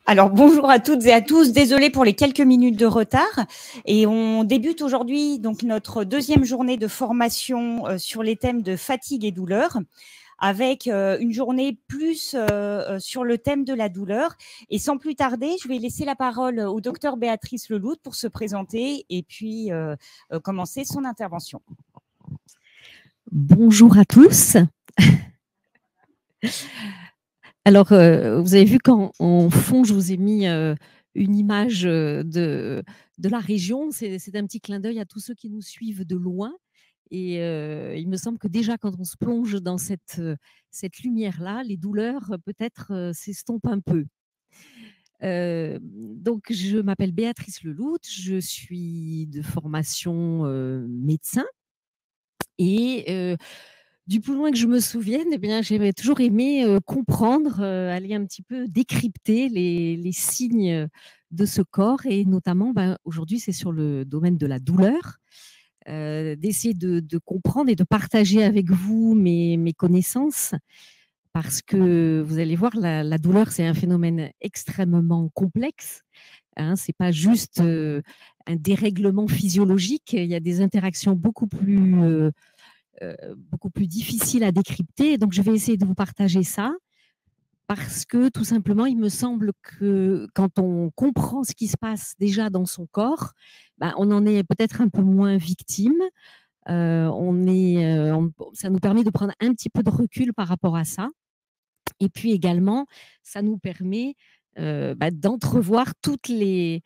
Alors, bonjour à toutes et à tous. Désolée pour les quelques minutes de retard. Et on débute aujourd'hui donc notre deuxième journée de formation sur les thèmes de fatigue et douleur, avec une journée plus sur le thème de la douleur. Et sans plus tarder, je vais laisser la parole au docteur Béatrice Leloutre pour se présenter et puis commencer son intervention. Bonjour à tous. Alors, vous avez vu qu'en fond, je vous ai mis une image de la région. C'est un petit clin d'œil à tous ceux qui nous suivent de loin. Et il me semble que déjà, quand on se plonge dans cette lumière-là, les douleurs peut-être s'estompent un peu. Donc, je m'appelle Béatrice Leloutre, je suis de formation médecin. Et du plus loin que je me souvienne, eh bien, j'avais toujours aimé comprendre, aller un petit peu décrypter les signes de ce corps. Et notamment, aujourd'hui, c'est sur le domaine de la douleur, d'essayer de comprendre et de partager avec vous mes connaissances. Parce que vous allez voir, la douleur, c'est un phénomène extrêmement complexe. Hein, c'est pas juste un dérèglement physiologique. Il y a des interactions beaucoup plus difficiles à décrypter. Donc, je vais essayer de vous partager ça parce que tout simplement, il me semble que quand on comprend ce qui se passe déjà dans son corps, on en est peut-être un peu moins victime. Ça nous permet de prendre un petit peu de recul par rapport à ça. Et puis également, ça nous permet d'entrevoir toutes les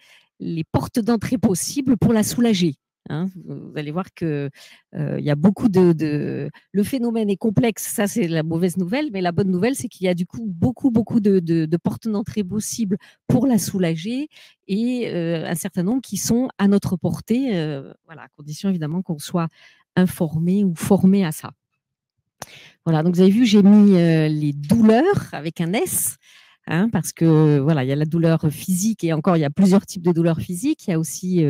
portes d'entrée possibles pour la soulager. Hein. Vous allez voir qu'il y a beaucoup le phénomène est complexe, ça c'est la mauvaise nouvelle, mais la bonne nouvelle c'est qu'il y a du coup beaucoup de portes d'entrée possibles pour la soulager et un certain nombre qui sont à notre portée, à condition évidemment qu'on soit informé ou formé à ça. Voilà, donc vous avez vu, j'ai mis les douleurs avec un S, hein, parce que voilà, il y a la douleur physique et encore, il y a plusieurs types de douleurs physiques. Il y a aussi,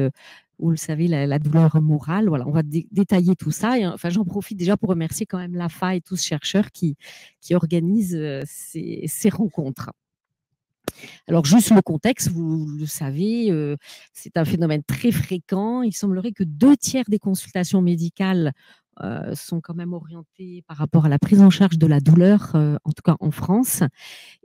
vous le savez, la douleur morale. Voilà, on va détailler tout ça. Et, enfin, j'en profite déjà pour remercier quand même l'AFA et tous ces chercheurs qui organisent ces rencontres. Alors, juste le contexte, vous le savez, c'est un phénomène très fréquent. Il semblerait que 2/3 des consultations médicales sont quand même orientées par rapport à la prise en charge de la douleur, en tout cas en France,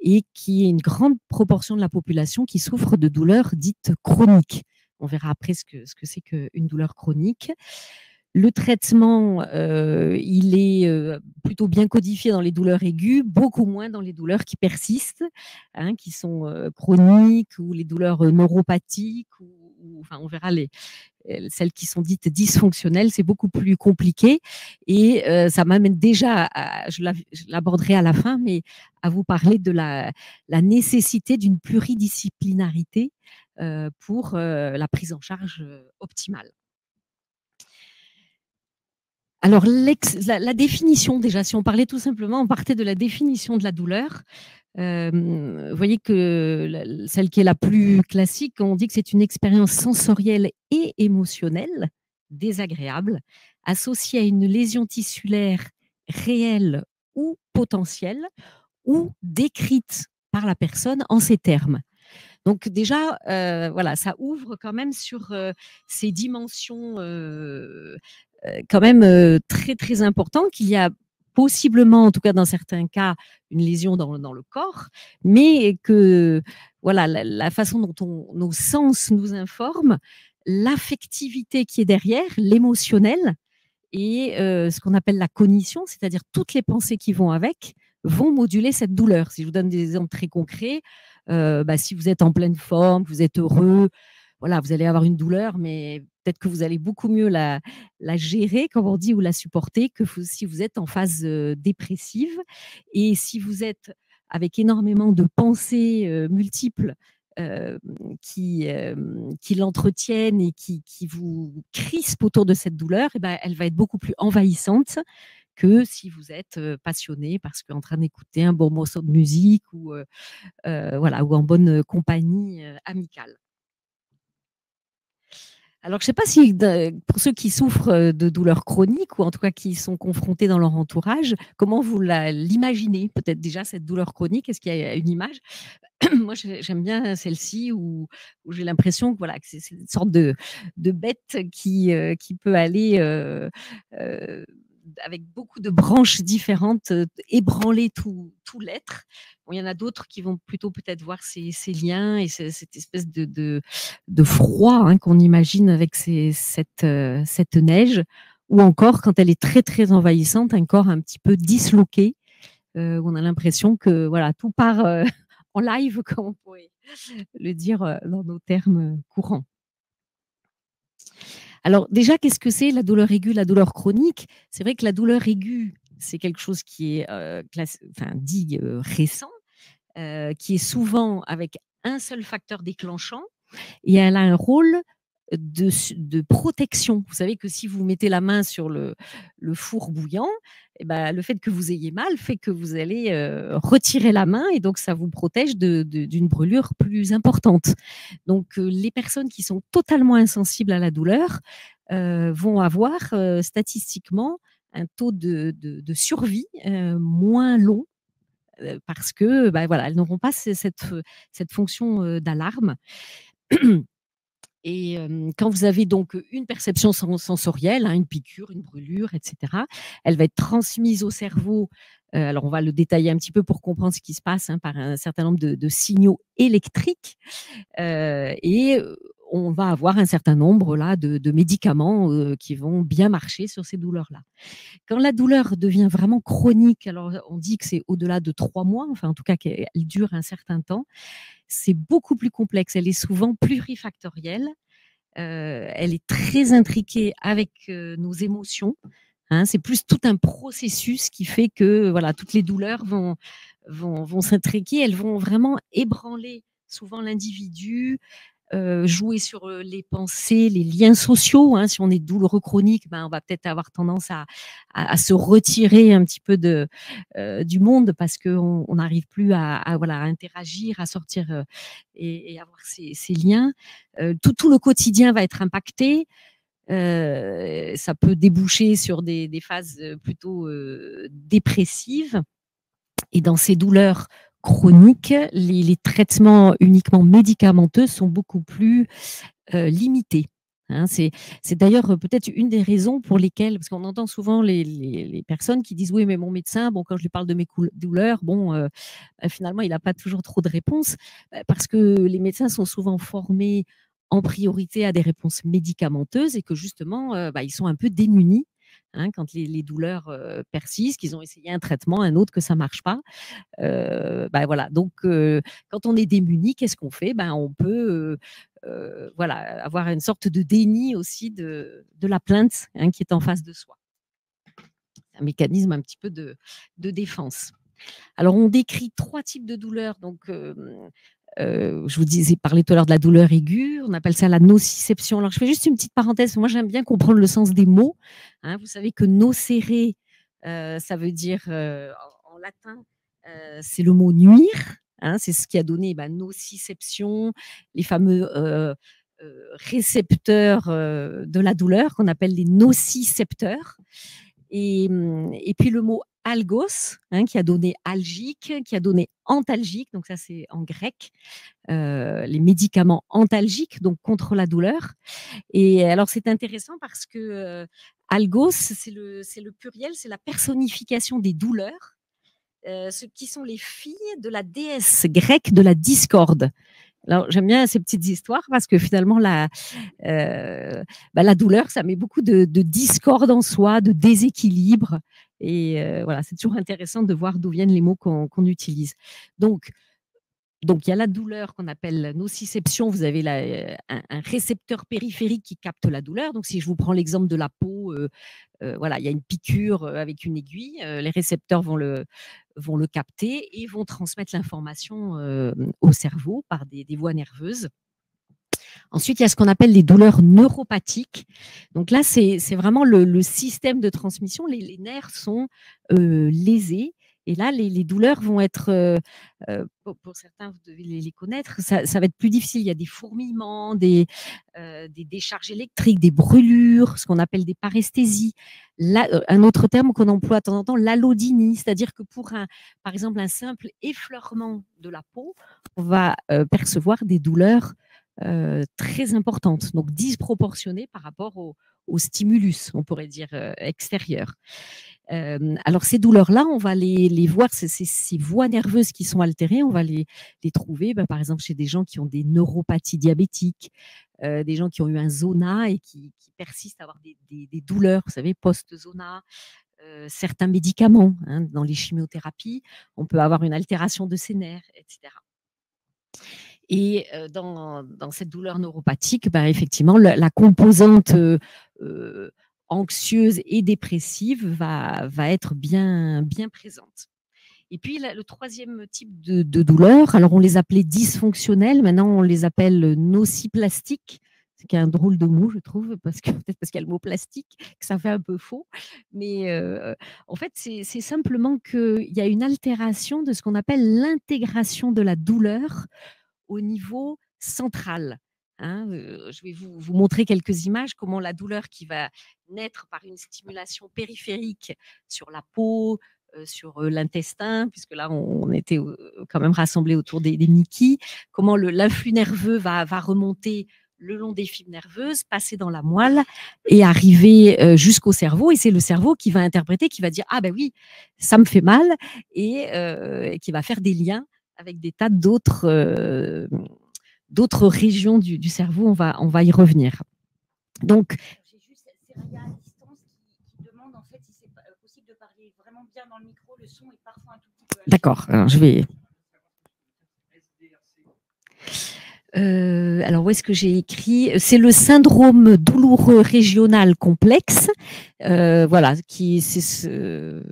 et qu'il y ait une grande proportion de la population qui souffre de douleurs dites chroniques. On verra après ce que c'est qu'une douleur chronique. Le traitement, il est plutôt bien codifié dans les douleurs aiguës, beaucoup moins dans les douleurs qui persistent, hein, qui sont chroniques, ou les douleurs neuropathiques, ou enfin, on verra celles qui sont dites dysfonctionnelles, c'est beaucoup plus compliqué. Et ça m'amène déjà, je l'aborderai à la fin, mais à vous parler de la nécessité d'une pluridisciplinarité pour la prise en charge optimale. Alors, la définition, déjà, si on parlait tout simplement, on partait de la définition de la douleur. Vous voyez que celle qui est la plus classique, on dit que c'est une expérience sensorielle et émotionnelle désagréable associée à une lésion tissulaire réelle ou potentielle ou décrite par la personne en ces termes. Donc déjà, voilà, ça ouvre quand même sur ces dimensions quand même très, très importantes, qu'il y a possiblement, en tout cas dans certains cas, une lésion dans le corps, mais que voilà, la façon dont nos sens nous informent, l'affectivité qui est derrière, l'émotionnel, et ce qu'on appelle la cognition, c'est-à-dire toutes les pensées qui vont avec, vont moduler cette douleur. Si je vous donne des exemples très concrets, si vous êtes en pleine forme, que vous êtes heureux, voilà, vous allez avoir une douleur, mais peut-être que vous allez beaucoup mieux la gérer, comme on dit, ou la supporter, que si vous êtes en phase dépressive. Et si vous êtes avec énormément de pensées multiples euh, qui l'entretiennent et qui vous crispent autour de cette douleur, elle va être beaucoup plus envahissante que si vous êtes passionné parce qu'en train d'écouter un bon morceau de musique ou en bonne compagnie amicale. Alors, je ne sais pas si pour ceux qui souffrent de douleurs chroniques ou en tout cas qui sont confrontés dans leur entourage, comment vous l'imaginez? Peut-être déjà cette douleur chronique, est-ce qu'il y a une image? Moi, j'aime bien celle-ci où j'ai l'impression que, voilà, que c'est une sorte de bête qui peut aller euh, avec beaucoup de branches différentes, ébranler tout l'être. Bon, il y en a d'autres qui vont plutôt peut-être voir ces liens et cette espèce de froid, hein, qu'on imagine avec cette neige, ou encore quand elle est très très envahissante, un corps un petit peu disloqué, où on a l'impression que voilà, tout part en live, comme on pourrait le dire dans nos termes courants. Alors déjà, qu'est-ce que c'est la douleur aiguë, la douleur chronique? C'est vrai que la douleur aiguë, c'est quelque chose qui est dit récent, qui est souvent avec un seul facteur déclenchant, et elle a un rôle de protection. Vous savez que si vous mettez la main sur le four bouillant, eh ben, le fait que vous ayez mal fait que vous allez retirer la main, et donc ça vous protège d'une brûlure plus importante. Donc les personnes qui sont totalement insensibles à la douleur vont avoir statistiquement un taux de survie moins long, parce que voilà, elles n'auront pas cette fonction d'alarme. Et quand vous avez donc une perception sensorielle, hein, une piqûre, une brûlure, etc., elle va être transmise au cerveau. Alors, on va le détailler un petit peu pour comprendre ce qui se passe, hein, par un certain nombre de signaux électriques. Et on va avoir un certain nombre là, de médicaments qui vont bien marcher sur ces douleurs-là. Quand la douleur devient vraiment chronique, alors on dit que c'est au-delà de 3 mois, enfin en tout cas qu'elle dure un certain temps, c'est beaucoup plus complexe. Elle est souvent plurifactorielle. Elle est très intriquée avec nos émotions. Hein, c'est plus tout un processus qui fait que voilà, toutes les douleurs vont s'intriquer. Elles vont vraiment ébranler souvent l'individu, jouer sur les pensées, les liens sociaux. Hein. Si on est douloureux chronique, on va peut-être avoir tendance à se retirer un petit peu du monde parce qu'on n'arrive plus à interagir, à sortir et avoir ces liens. Tout le quotidien va être impacté. Ça peut déboucher sur des phases plutôt dépressives. Et dans ces douleurs chroniques, les traitements uniquement médicamenteux sont beaucoup plus limités. Hein, c'est d'ailleurs peut-être une des raisons pour lesquelles, parce qu'on entend souvent les personnes qui disent oui, mais mon médecin, bon, quand je lui parle de mes douleurs, bon, finalement, il n'a pas toujours trop de réponses, parce que les médecins sont souvent formés en priorité à des réponses médicamenteuses et que justement, ils sont un peu démunis. Hein, quand les douleurs persistent, qu'ils ont essayé un traitement, un autre, que ça ne marche pas. Voilà. Donc, quand on est démuni, qu'est-ce qu'on fait? On peut avoir une sorte de déni aussi de la plainte, hein, qui est en face de soi. C'est un mécanisme un petit peu de défense. Alors, on décrit 3 types de douleurs. Donc, je vous disais, parler tout à l'heure de la douleur aiguë, on appelle ça la nociception. Alors, je fais juste une petite parenthèse, moi j'aime bien comprendre le sens des mots. Hein. Vous savez que nocere, ça veut dire, en latin, c'est le mot nuire. Hein, c'est ce qui a donné nociception, les fameux récepteurs de la douleur qu'on appelle les nocicepteurs. Et puis le mot algos, hein, qui a donné algique, qui a donné antalgique, donc ça c'est en grec, les médicaments antalgiques, donc contre la douleur. Et alors c'est intéressant parce que algos, c'est le pluriel, c'est la personnification des douleurs, ce qui sont les filles de la déesse grecque de la discorde. Alors, j'aime bien ces petites histoires parce que finalement, la douleur, ça met beaucoup de discorde en soi, de déséquilibre. Et voilà, c'est toujours intéressant de voir d'où viennent les mots qu'on utilise. Donc, il y a la douleur qu'on appelle nociception. Vous avez un récepteur périphérique qui capte la douleur. Donc, si je vous prends l'exemple de la peau, il y a une piqûre avec une aiguille. Les récepteurs vont le capter et vont transmettre l'information au cerveau par des voies nerveuses. Ensuite, il y a ce qu'on appelle les douleurs neuropathiques. Donc là, c'est vraiment le système de transmission. Les nerfs sont lésés Et là, les douleurs vont être, pour certains, vous devez les connaître, ça va être plus difficile. Il y a des fourmillements, des décharges électriques, des brûlures, ce qu'on appelle des paresthésies. Là, un autre terme qu'on emploie de temps en temps, l'allodynie, c'est-à-dire que pour par exemple, un simple effleurement de la peau, on va percevoir des douleurs très importantes, donc disproportionnées par rapport au stimulus, on pourrait dire, extérieur. Alors ces douleurs-là, on va les voir, ces voies nerveuses qui sont altérées, on va les trouver par exemple chez des gens qui ont des neuropathies diabétiques, des gens qui ont eu un zona et qui persistent à avoir des douleurs, vous savez, post-zona, certains médicaments, hein, dans les chimiothérapies, on peut avoir une altération de ces nerfs, etc. Et dans cette douleur neuropathique, effectivement, la composante anxieuse et dépressive va être bien présente. Et puis, le troisième type de douleur, alors on les appelait dysfonctionnelles, maintenant on les appelle nociplastiques, ce qui est un drôle de mot, je trouve, peut-être parce qu'il y a le mot plastique, que ça fait un peu faux. Mais en fait, c'est simplement qu'il y a une altération de ce qu'on appelle l'intégration de la douleur au niveau central. Hein, je vais vous montrer quelques images, comment la douleur qui va naître par une stimulation périphérique sur la peau, sur l'intestin, puisque là on était quand même rassemblés autour des Mickey, comment l'influx nerveux va remonter le long des fibres nerveuses, passer dans la moelle et arriver jusqu'au cerveau. Et c'est le cerveau qui va interpréter, qui va dire ah ben oui, ça me fait mal, et qui va faire des liens avec des tas d'autres régions du cerveau. On va y revenir. Donc, j'ai juste Seraya à distance qui demande en fait si c'est possible de parler vraiment bien dans le micro. Le son est parfois un tout petit peu. D'accord. Alors je vais. Alors, où est-ce que j'ai écrit? C'est le syndrome douloureux régional complexe. Voilà, ce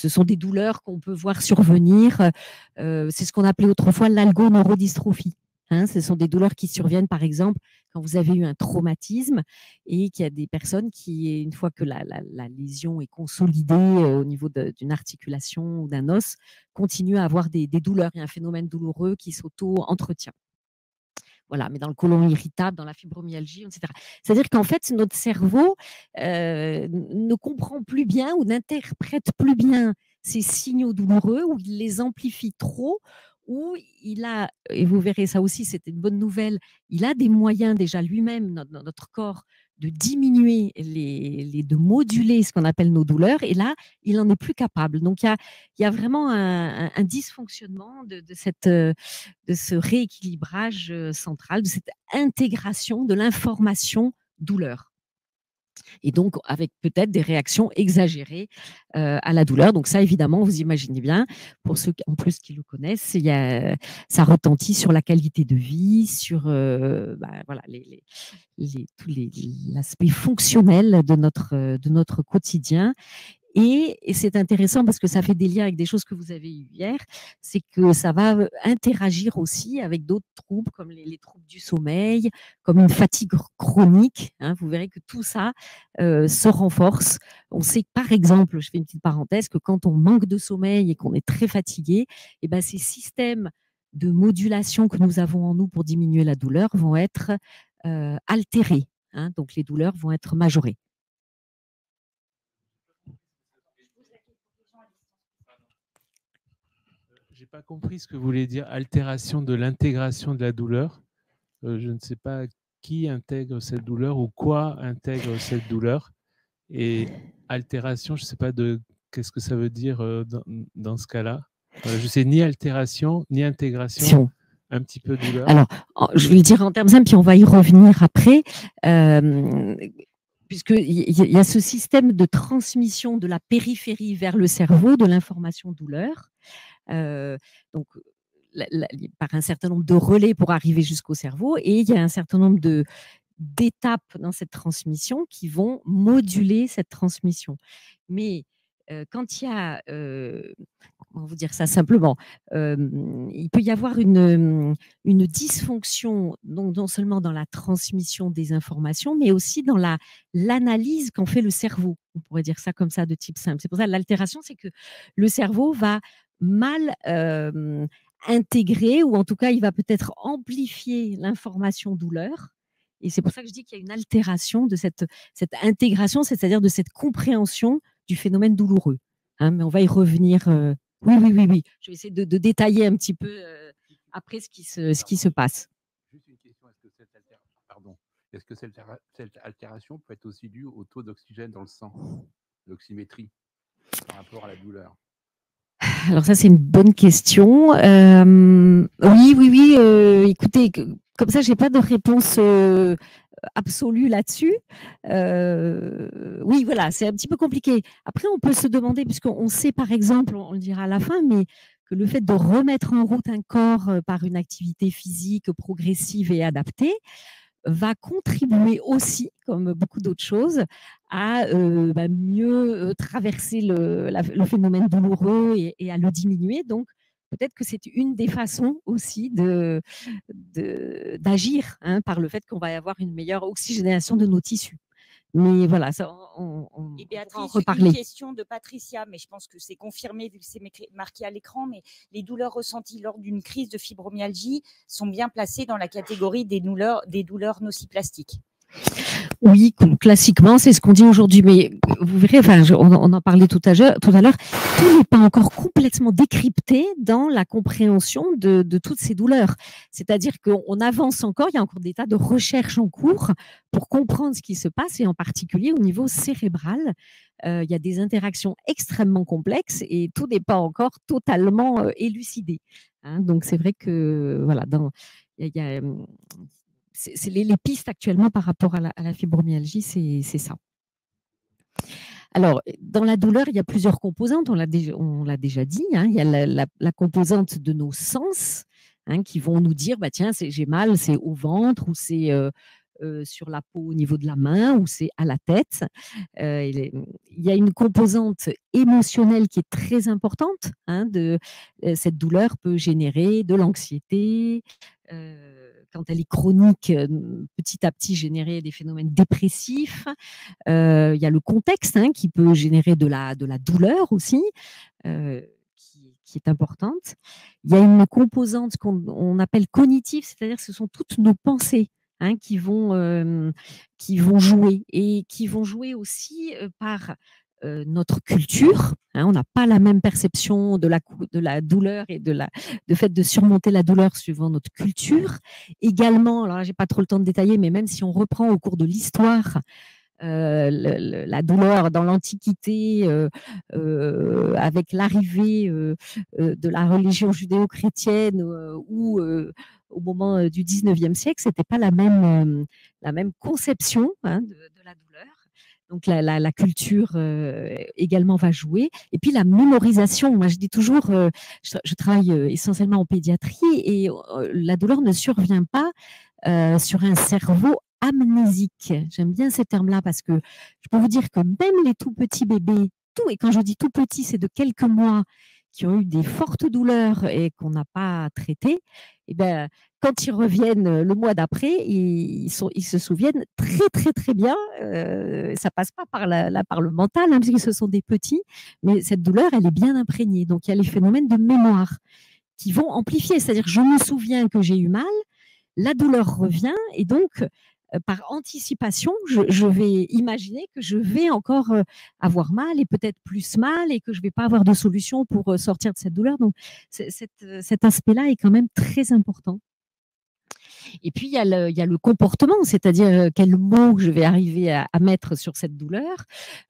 sont des douleurs qu'on peut voir survenir. C'est ce qu'on appelait autrefois l'algoneurodystrophie. Hein, ce sont des douleurs qui surviennent, par exemple, quand vous avez eu un traumatisme et qu'il y a des personnes qui, une fois que la lésion est consolidée au niveau d'une articulation ou d'un os, continuent à avoir des douleurs. Il y a un phénomène douloureux qui s'auto-entretient. Voilà, mais dans le côlon irritable, dans la fibromyalgie, etc. C'est-à-dire qu'en fait, notre cerveau ne comprend plus bien ou n'interprète plus bien ces signaux douloureux, ou il les amplifie trop, ou il a, et vous verrez ça aussi, c'est une bonne nouvelle, il a des moyens déjà lui-même, notre corps, de diminuer de moduler ce qu'on appelle nos douleurs, et là, il n'en est plus capable. Donc, il y a vraiment un dysfonctionnement de ce rééquilibrage central, de cette intégration de l'information douleur. Et donc, avec peut-être des réactions exagérées à la douleur. Donc ça, évidemment, vous imaginez bien, pour ceux en plus qui le connaissent, ça retentit sur la qualité de vie, sur voilà, tout l'aspect fonctionnel de notre quotidien. Et c'est intéressant parce que ça fait des liens avec des choses que vous avez eues hier, c'est que ça va interagir aussi avec d'autres troubles comme les troubles du sommeil, comme une fatigue chronique. Hein, vous verrez que tout ça se renforce. On sait par exemple, je fais une petite parenthèse, que quand on manque de sommeil et qu'on est très fatigué, et ben ces systèmes de modulation que nous avons en nous pour diminuer la douleur vont être altérés. Hein, donc les douleurs vont être majorées. J'ai pas compris ce que voulait dire altération de l'intégration de la douleur. Je ne sais pas qui intègre cette douleur ou quoi intègre cette douleur. Et altération, je ne sais pas qu'est-ce que ça veut dire dans ce cas-là. Je sais ni altération ni intégration. Un petit peu douleur. Alors, je vais le dire en termes simples, puis on va y revenir après. Puisqu'il y a ce système de transmission de la périphérie vers le cerveau de l'information douleur. Donc, par un certain nombre de relais pour arriver jusqu'au cerveau, et il y a un certain nombre d'étapes dans cette transmission qui vont moduler cette transmission. Mais quand il y a, comment vous dire ça simplement, il peut y avoir une dysfonction, donc non seulement dans la transmission des informations, mais aussi dans l'analyse qu'en fait le cerveau. On pourrait dire ça comme ça de type simple. C'est pour ça l'altération, c'est que le cerveau va mal intégrer, ou en tout cas, il va peut-être amplifier l'information douleur. Et c'est pour ça que je dis qu'il y a une altération de cette intégration, c'est-à-dire de cette compréhension du phénomène douloureux. Hein, mais on va y revenir. Oui, oui, oui, oui. Je vais essayer de détailler un petit peu après ce qui se passe. Juste une question, est-ce que cette altération peut être aussi due au taux d'oxygène dans le sang, l'oxymétrie, par rapport à la douleur? Alors ça, c'est une bonne question. Oui, oui, oui. Écoutez, comme ça, j'ai pas de réponse absolue là-dessus. Oui, voilà, c'est un petit peu compliqué. Après, on peut se demander, puisqu'on sait par exemple, on le dira à la fin, mais que le fait de remettre en route un corps par une activité physique progressive et adaptée va contribuer aussi, comme beaucoup d'autres choses, à mieux traverser le phénomène douloureux et à le diminuer. Donc, peut-être que c'est une des façons aussi d'agir, hein, par le fait qu'on va avoir une meilleure oxygénation de nos tissus. Mais voilà, ça, on Et pourra en Béatrice, reparler. une question de Patricia, mais je pense que c'est confirmé vu que c'est marqué à l'écran, mais les douleurs ressenties lors d'une crise de fibromyalgie sont bien placées dans la catégorie des douleurs nociplastiques. Oui, classiquement, c'est ce qu'on dit aujourd'hui, mais vous verrez, on en parlait tout à l'heure, tout n'est pas encore complètement décrypté dans la compréhension de toutes ces douleurs. C'est-à-dire qu'on avance encore, il y a encore des tas de recherches en cours pour comprendre ce qui se passe, et en particulier au niveau cérébral. Il y a des interactions extrêmement complexes et tout n'est pas encore totalement élucidé. Hein, donc c'est vrai que voilà, il y a c'est les pistes actuellement par rapport à la fibromyalgie, c'est ça. Alors, dans la douleur, il y a plusieurs composantes, on l'a déjà dit. Hein, il y a la composante de nos sens, hein, qui vont nous dire, bah, tiens, j'ai mal, c'est au ventre, ou c'est sur la peau au niveau de la main, ou c'est à la tête. Il y a une composante émotionnelle qui est très importante. Hein, cette douleur peut générer de l'anxiété, quand elle est chronique, petit à petit générer des phénomènes dépressifs. Il y a le contexte, hein, qui peut générer de la douleur aussi, qui est importante. Il y a une composante qu'on appelle cognitive, c'est-à-dire que ce sont toutes nos pensées, hein, qui vont jouer, et qui vont jouer aussi par notre culture. Hein, on n'a pas la même perception de la douleur et de fait de surmonter la douleur suivant notre culture. Également, alors là, j'ai pas trop le temps de détailler, mais même si on reprend au cours de l'histoire, la douleur dans l'Antiquité, avec l'arrivée de la religion judéo-chrétienne, ou au moment du 19e siècle, c'était pas la même conception, hein, de la douleur. Donc la culture également va jouer. Et puis la mémorisation. Moi, je dis toujours, je travaille essentiellement en pédiatrie, et la douleur ne survient pas sur un cerveau amnésique. J'aime bien ces termes-là, parce que je peux vous dire que même les tout petits bébés, et quand je dis tout petit, c'est de quelques mois, qui ont eu des fortes douleurs et qu'on n'a pas traitées, et ben, quand ils reviennent le mois d'après, ils se souviennent très, très, très bien. Ça passe pas par le mental, hein, parce que ce sont des petits, mais cette douleur, elle est bien imprégnée. Donc, il y a les phénomènes de mémoire qui vont amplifier. C'est-à-dire, je me souviens que j'ai eu mal, la douleur revient, et donc, par anticipation, je vais imaginer que je vais encore avoir mal, et peut-être plus mal, et que je ne vais pas avoir de solution pour sortir de cette douleur. Donc, cet aspect-là est quand même très important. Et puis, il y a le comportement, c'est-à-dire quels mots je vais arriver à mettre sur cette douleur.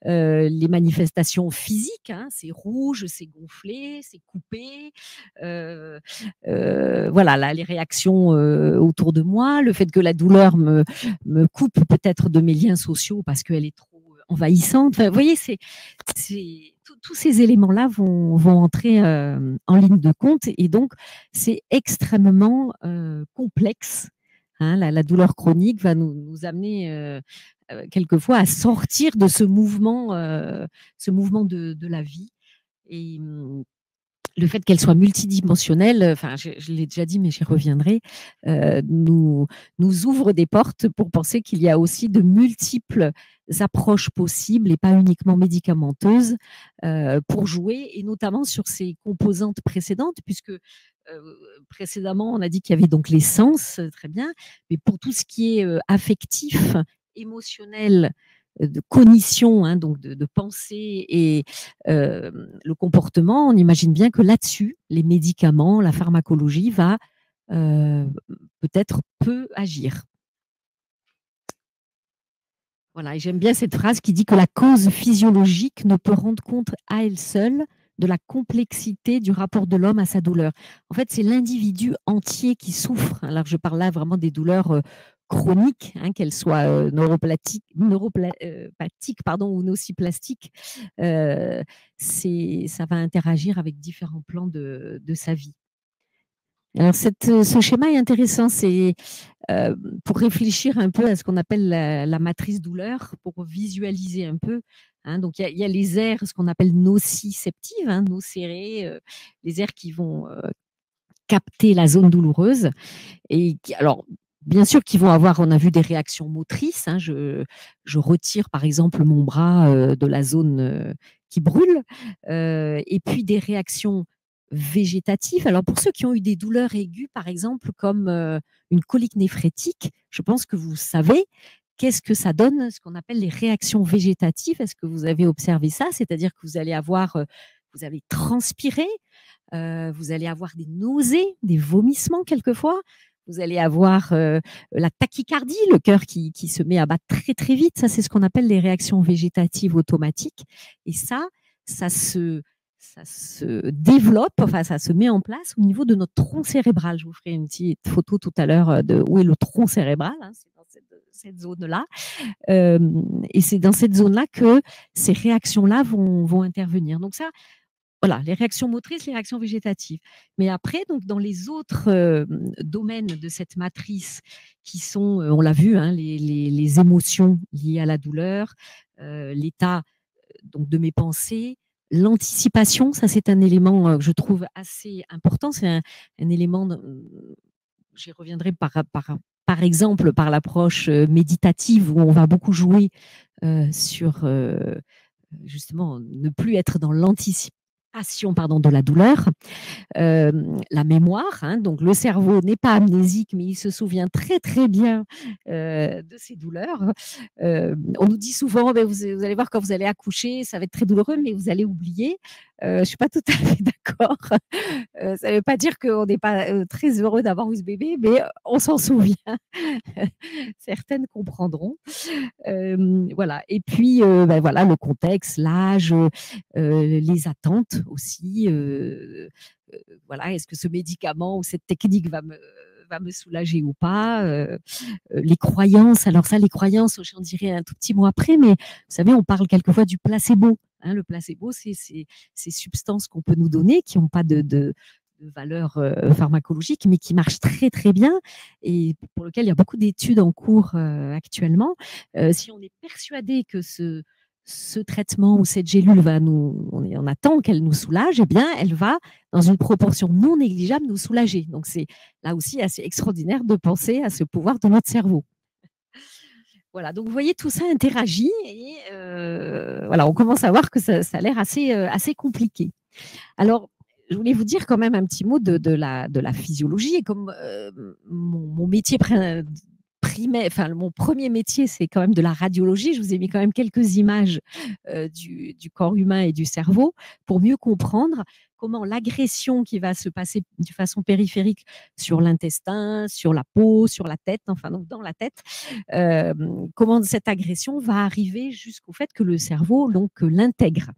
Les manifestations physiques, hein, c'est rouge, c'est gonflé, c'est coupé. Voilà, là, les réactions autour de moi, le fait que la douleur me coupe peut-être de mes liens sociaux parce qu'elle est trop envahissante. Enfin, vous voyez, tous ces éléments-là vont entrer en ligne de compte, et donc c'est extrêmement complexe, hein. La douleur chronique va nous amener quelquefois à sortir de ce mouvement de la vie. Et le fait qu'elle soit multidimensionnelle, enfin, je l'ai déjà dit, mais j'y reviendrai, nous ouvre des portes pour penser qu'il y a aussi de multiples approches possibles et pas uniquement médicamenteuses pour jouer, et notamment sur ces composantes précédentes, puisque précédemment, on a dit qu'il y avait donc les sens, très bien, mais pour tout ce qui est affectif, émotionnel, de cognition, hein, donc de pensée et le comportement, on imagine bien que là-dessus, les médicaments, la pharmacologie va peut-être peu agir. Voilà, et j'aime bien cette phrase qui dit que la cause physiologique ne peut rendre compte à elle seule de la complexité du rapport de l'homme à sa douleur. En fait, c'est l'individu entier qui souffre. Alors, je parle là vraiment des douleurs chroniques, hein, qu'elles soient neuropathiques ou nociplastiques. Ça va interagir avec différents plans de sa vie. Alors, ce schéma est intéressant. C'est pour réfléchir un peu à ce qu'on appelle la matrice douleur, pour visualiser un peu. Hein, donc, il y a les aires, ce qu'on appelle nociceptives, hein, nocérées, les aires qui vont capter la zone douloureuse. Et alors, bien sûr qu'ils vont avoir, on a vu des réactions motrices. Hein, je retire par exemple mon bras de la zone qui brûle. Et puis des réactions végétatives. Alors pour ceux qui ont eu des douleurs aiguës, par exemple, comme une colique néphrétique, je pense que vous savez qu'est-ce que ça donne, ce qu'on appelle les réactions végétatives. Est-ce que vous avez observé ça? C'est-à-dire que vous allez transpirer, vous allez avoir des nausées, des vomissements quelquefois. Vous allez avoir la tachycardie, le cœur qui se met à battre très très vite. Ça, c'est ce qu'on appelle les réactions végétatives automatiques. Et ça se développe, enfin ça se met en place au niveau de notre tronc cérébral. Je vous ferai une petite photo tout à l'heure de où est le tronc cérébral. Hein, c'est dans cette zone-là. Et c'est dans cette zone-là que ces réactions-là vont intervenir. Donc ça, voilà, les réactions motrices, les réactions végétatives. Mais après, donc, dans les autres domaines de cette matrice, qui sont, on l'a vu, hein, les émotions liées à la douleur, l'état donc, de mes pensées, l'anticipation, ça c'est un élément que je trouve assez important. C'est un élément, j'y reviendrai par exemple par l'approche méditative, où on va beaucoup jouer sur justement ne plus être dans l'anticipation de la douleur, la mémoire, hein, donc le cerveau n'est pas amnésique, mais il se souvient très très bien de ses douleurs. On nous dit souvent, vous allez voir quand vous allez accoucher, ça va être très douloureux, mais vous allez oublier. Je ne suis pas tout à fait d'accord. Ça ne veut pas dire qu'on n'est pas très heureux d'avoir eu ce bébé, mais on s'en souvient. Certaines comprendront. Voilà. Et puis, voilà, le contexte, l'âge, les attentes aussi. Voilà, est-ce que ce médicament ou cette technique va me soulager ou pas, les croyances. Alors ça, les croyances, j'en dirai un tout petit mot après, mais vous savez, on parle quelquefois du placebo. Hein, le placebo, c'est ces substances qu'on peut nous donner qui n'ont pas de valeur pharmacologique, mais qui marchent très très bien et pour lequel il y a beaucoup d'études en cours actuellement. Si on est persuadé que ce traitement ou cette gélule on attend qu'elle nous soulage, eh bien, elle va, dans une proportion non négligeable, nous soulager. Donc, c'est là aussi assez extraordinaire de penser à ce pouvoir de notre cerveau. Voilà, donc vous voyez, tout ça interagit et voilà, on commence à voir que ça a l'air assez compliqué. Alors, je voulais vous dire quand même un petit mot de la physiologie. Et comme mon métier mon premier métier, c'est quand même de la radiologie, je vous ai mis quand même quelques images du corps humain et du cerveau pour mieux comprendre comment l'agression qui va se passer de façon périphérique sur l'intestin, sur la peau, sur la tête, enfin donc dans la tête, comment cette agression va arriver jusqu'au fait que le cerveau donc l'intègre.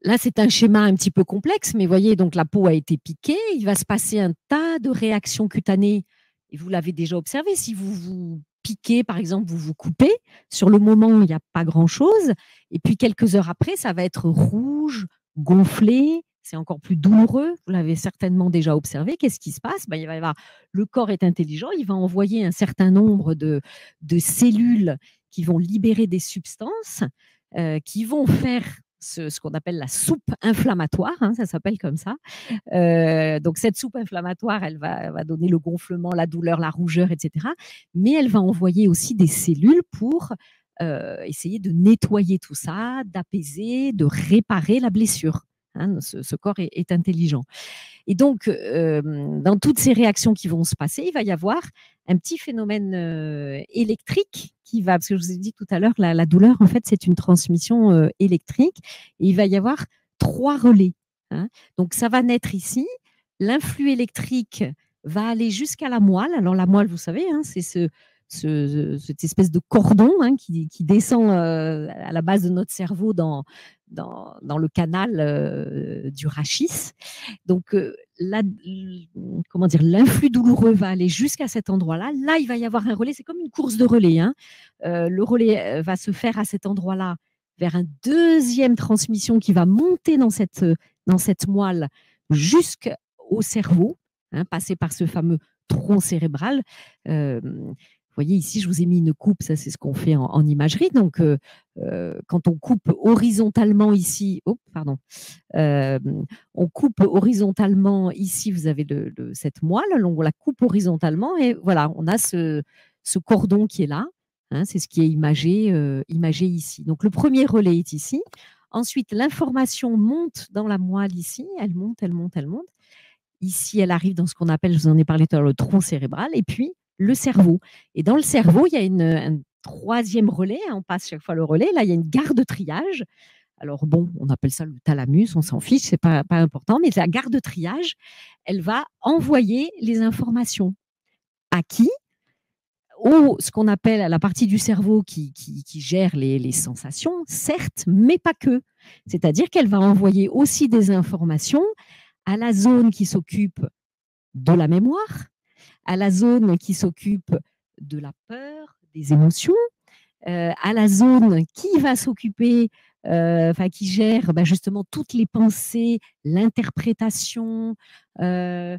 Là, c'est un schéma un petit peu complexe, mais voyez, donc la peau a été piquée, il va se passer un tas de réactions cutanées, et vous l'avez déjà observé, si vous vous piquez, par exemple, vous vous coupez, sur le moment, il n'y a pas grand-chose, et puis quelques heures après, ça va être rouge, gonflé, c'est encore plus douloureux. Vous l'avez certainement déjà observé. Qu'est-ce qui se passe? Il va y avoir, le corps est intelligent, il va envoyer un certain nombre de cellules qui vont libérer des substances qui vont faire ce qu'on appelle la soupe inflammatoire, hein, ça s'appelle comme ça. Donc cette soupe inflammatoire, elle va donner le gonflement, la douleur, la rougeur, etc. Mais elle va envoyer aussi des cellules pour essayer de nettoyer tout ça, d'apaiser, de réparer la blessure. Hein, ce corps est intelligent. Et donc, dans toutes ces réactions qui vont se passer, il va y avoir un petit phénomène électrique qui va, parce que je vous ai dit tout à l'heure, la douleur, en fait, c'est une transmission électrique. Et il va y avoir 3 relais. Hein. Donc, ça va naître ici. L'influx électrique va aller jusqu'à la moelle. Alors, la moelle, vous savez, hein, c'est cette espèce de cordon hein, qui descend à la base de notre cerveau dans le canal du rachis. Donc, l'influx douloureux va aller jusqu'à cet endroit-là. Là, il va y avoir un relais. C'est comme une course de relais. Hein. Le relais va se faire à cet endroit-là vers une deuxième transmission qui va monter dans cette moelle jusqu'au cerveau, hein, passer par ce fameux tronc cérébral. Vous voyez, ici, je vous ai mis une coupe, ça c'est ce qu'on fait en imagerie. Donc, quand on coupe horizontalement ici, on coupe horizontalement ici, vous avez cette moelle, donc on la coupe horizontalement et voilà, on a ce cordon qui est là, hein, c'est ce qui est imagé ici. Donc, le premier relais est ici. Ensuite, l'information monte dans la moelle ici, elle monte. Ici, elle arrive dans ce qu'on appelle, je vous en ai parlé tout à l'heure, le tronc cérébral, et puis le cerveau. Et dans le cerveau, il y a un troisième relais, hein, on passe chaque fois le relais, là, il y a une gare de triage. Alors bon, on appelle ça le thalamus, on s'en fiche, c'est pas important, mais la gare de triage, elle va envoyer les informations. À qui? Ce qu'on appelle la partie du cerveau qui gère les sensations, certes, mais pas que. C'est-à-dire qu'elle va envoyer aussi des informations à la zone qui s'occupe de la mémoire, à la zone qui s'occupe de la peur, des émotions, à la zone qui va s'occuper, qui gère justement toutes les pensées, l'interprétation, la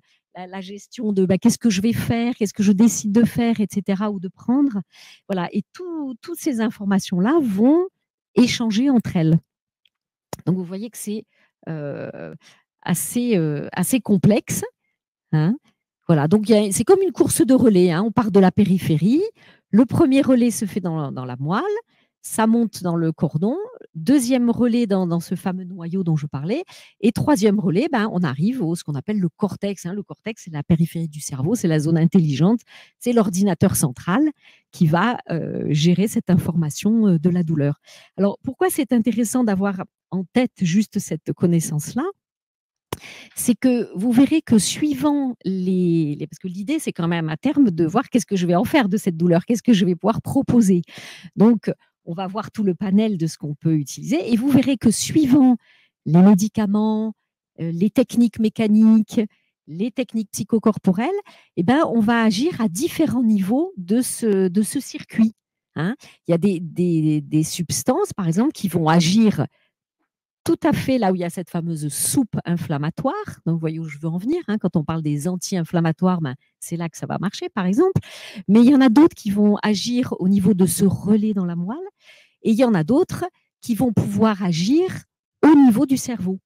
gestion de qu'est-ce que je vais faire, qu'est-ce que je décide de faire, etc., ou de prendre. Voilà. Et toutes ces informations-là vont échanger entre elles. Donc, vous voyez que c'est assez complexe. Hein. Voilà, donc c'est comme une course de relais. Hein. On part de la périphérie. Le premier relais se fait dans la moelle. Ça monte dans le cordon. Deuxième relais dans ce fameux noyau dont je parlais. Et troisième relais, on arrive ce qu'on appelle le cortex. Hein. Le cortex, c'est la périphérie du cerveau, c'est la zone intelligente. C'est l'ordinateur central qui va gérer cette information de la douleur. Alors, pourquoi c'est intéressant d'avoir en tête juste cette connaissance-là? C'est que vous verrez que suivant parce que l'idée, c'est quand même à terme de voir qu'est-ce que je vais en faire de cette douleur, qu'est-ce que je vais pouvoir proposer. Donc, on va voir tout le panel de ce qu'on peut utiliser et vous verrez que suivant les médicaments, les techniques mécaniques, les techniques psychocorporelles, on va agir à différents niveaux de ce circuit. Hein. Il y a des substances, par exemple, qui vont agir tout à fait là où il y a cette fameuse soupe inflammatoire. Donc, vous voyez où je veux en venir. Hein. Quand on parle des anti-inflammatoires, c'est là que ça va marcher, par exemple. Mais il y en a d'autres qui vont agir au niveau de ce relais dans la moelle. Et il y en a d'autres qui vont pouvoir agir au niveau du cerveau.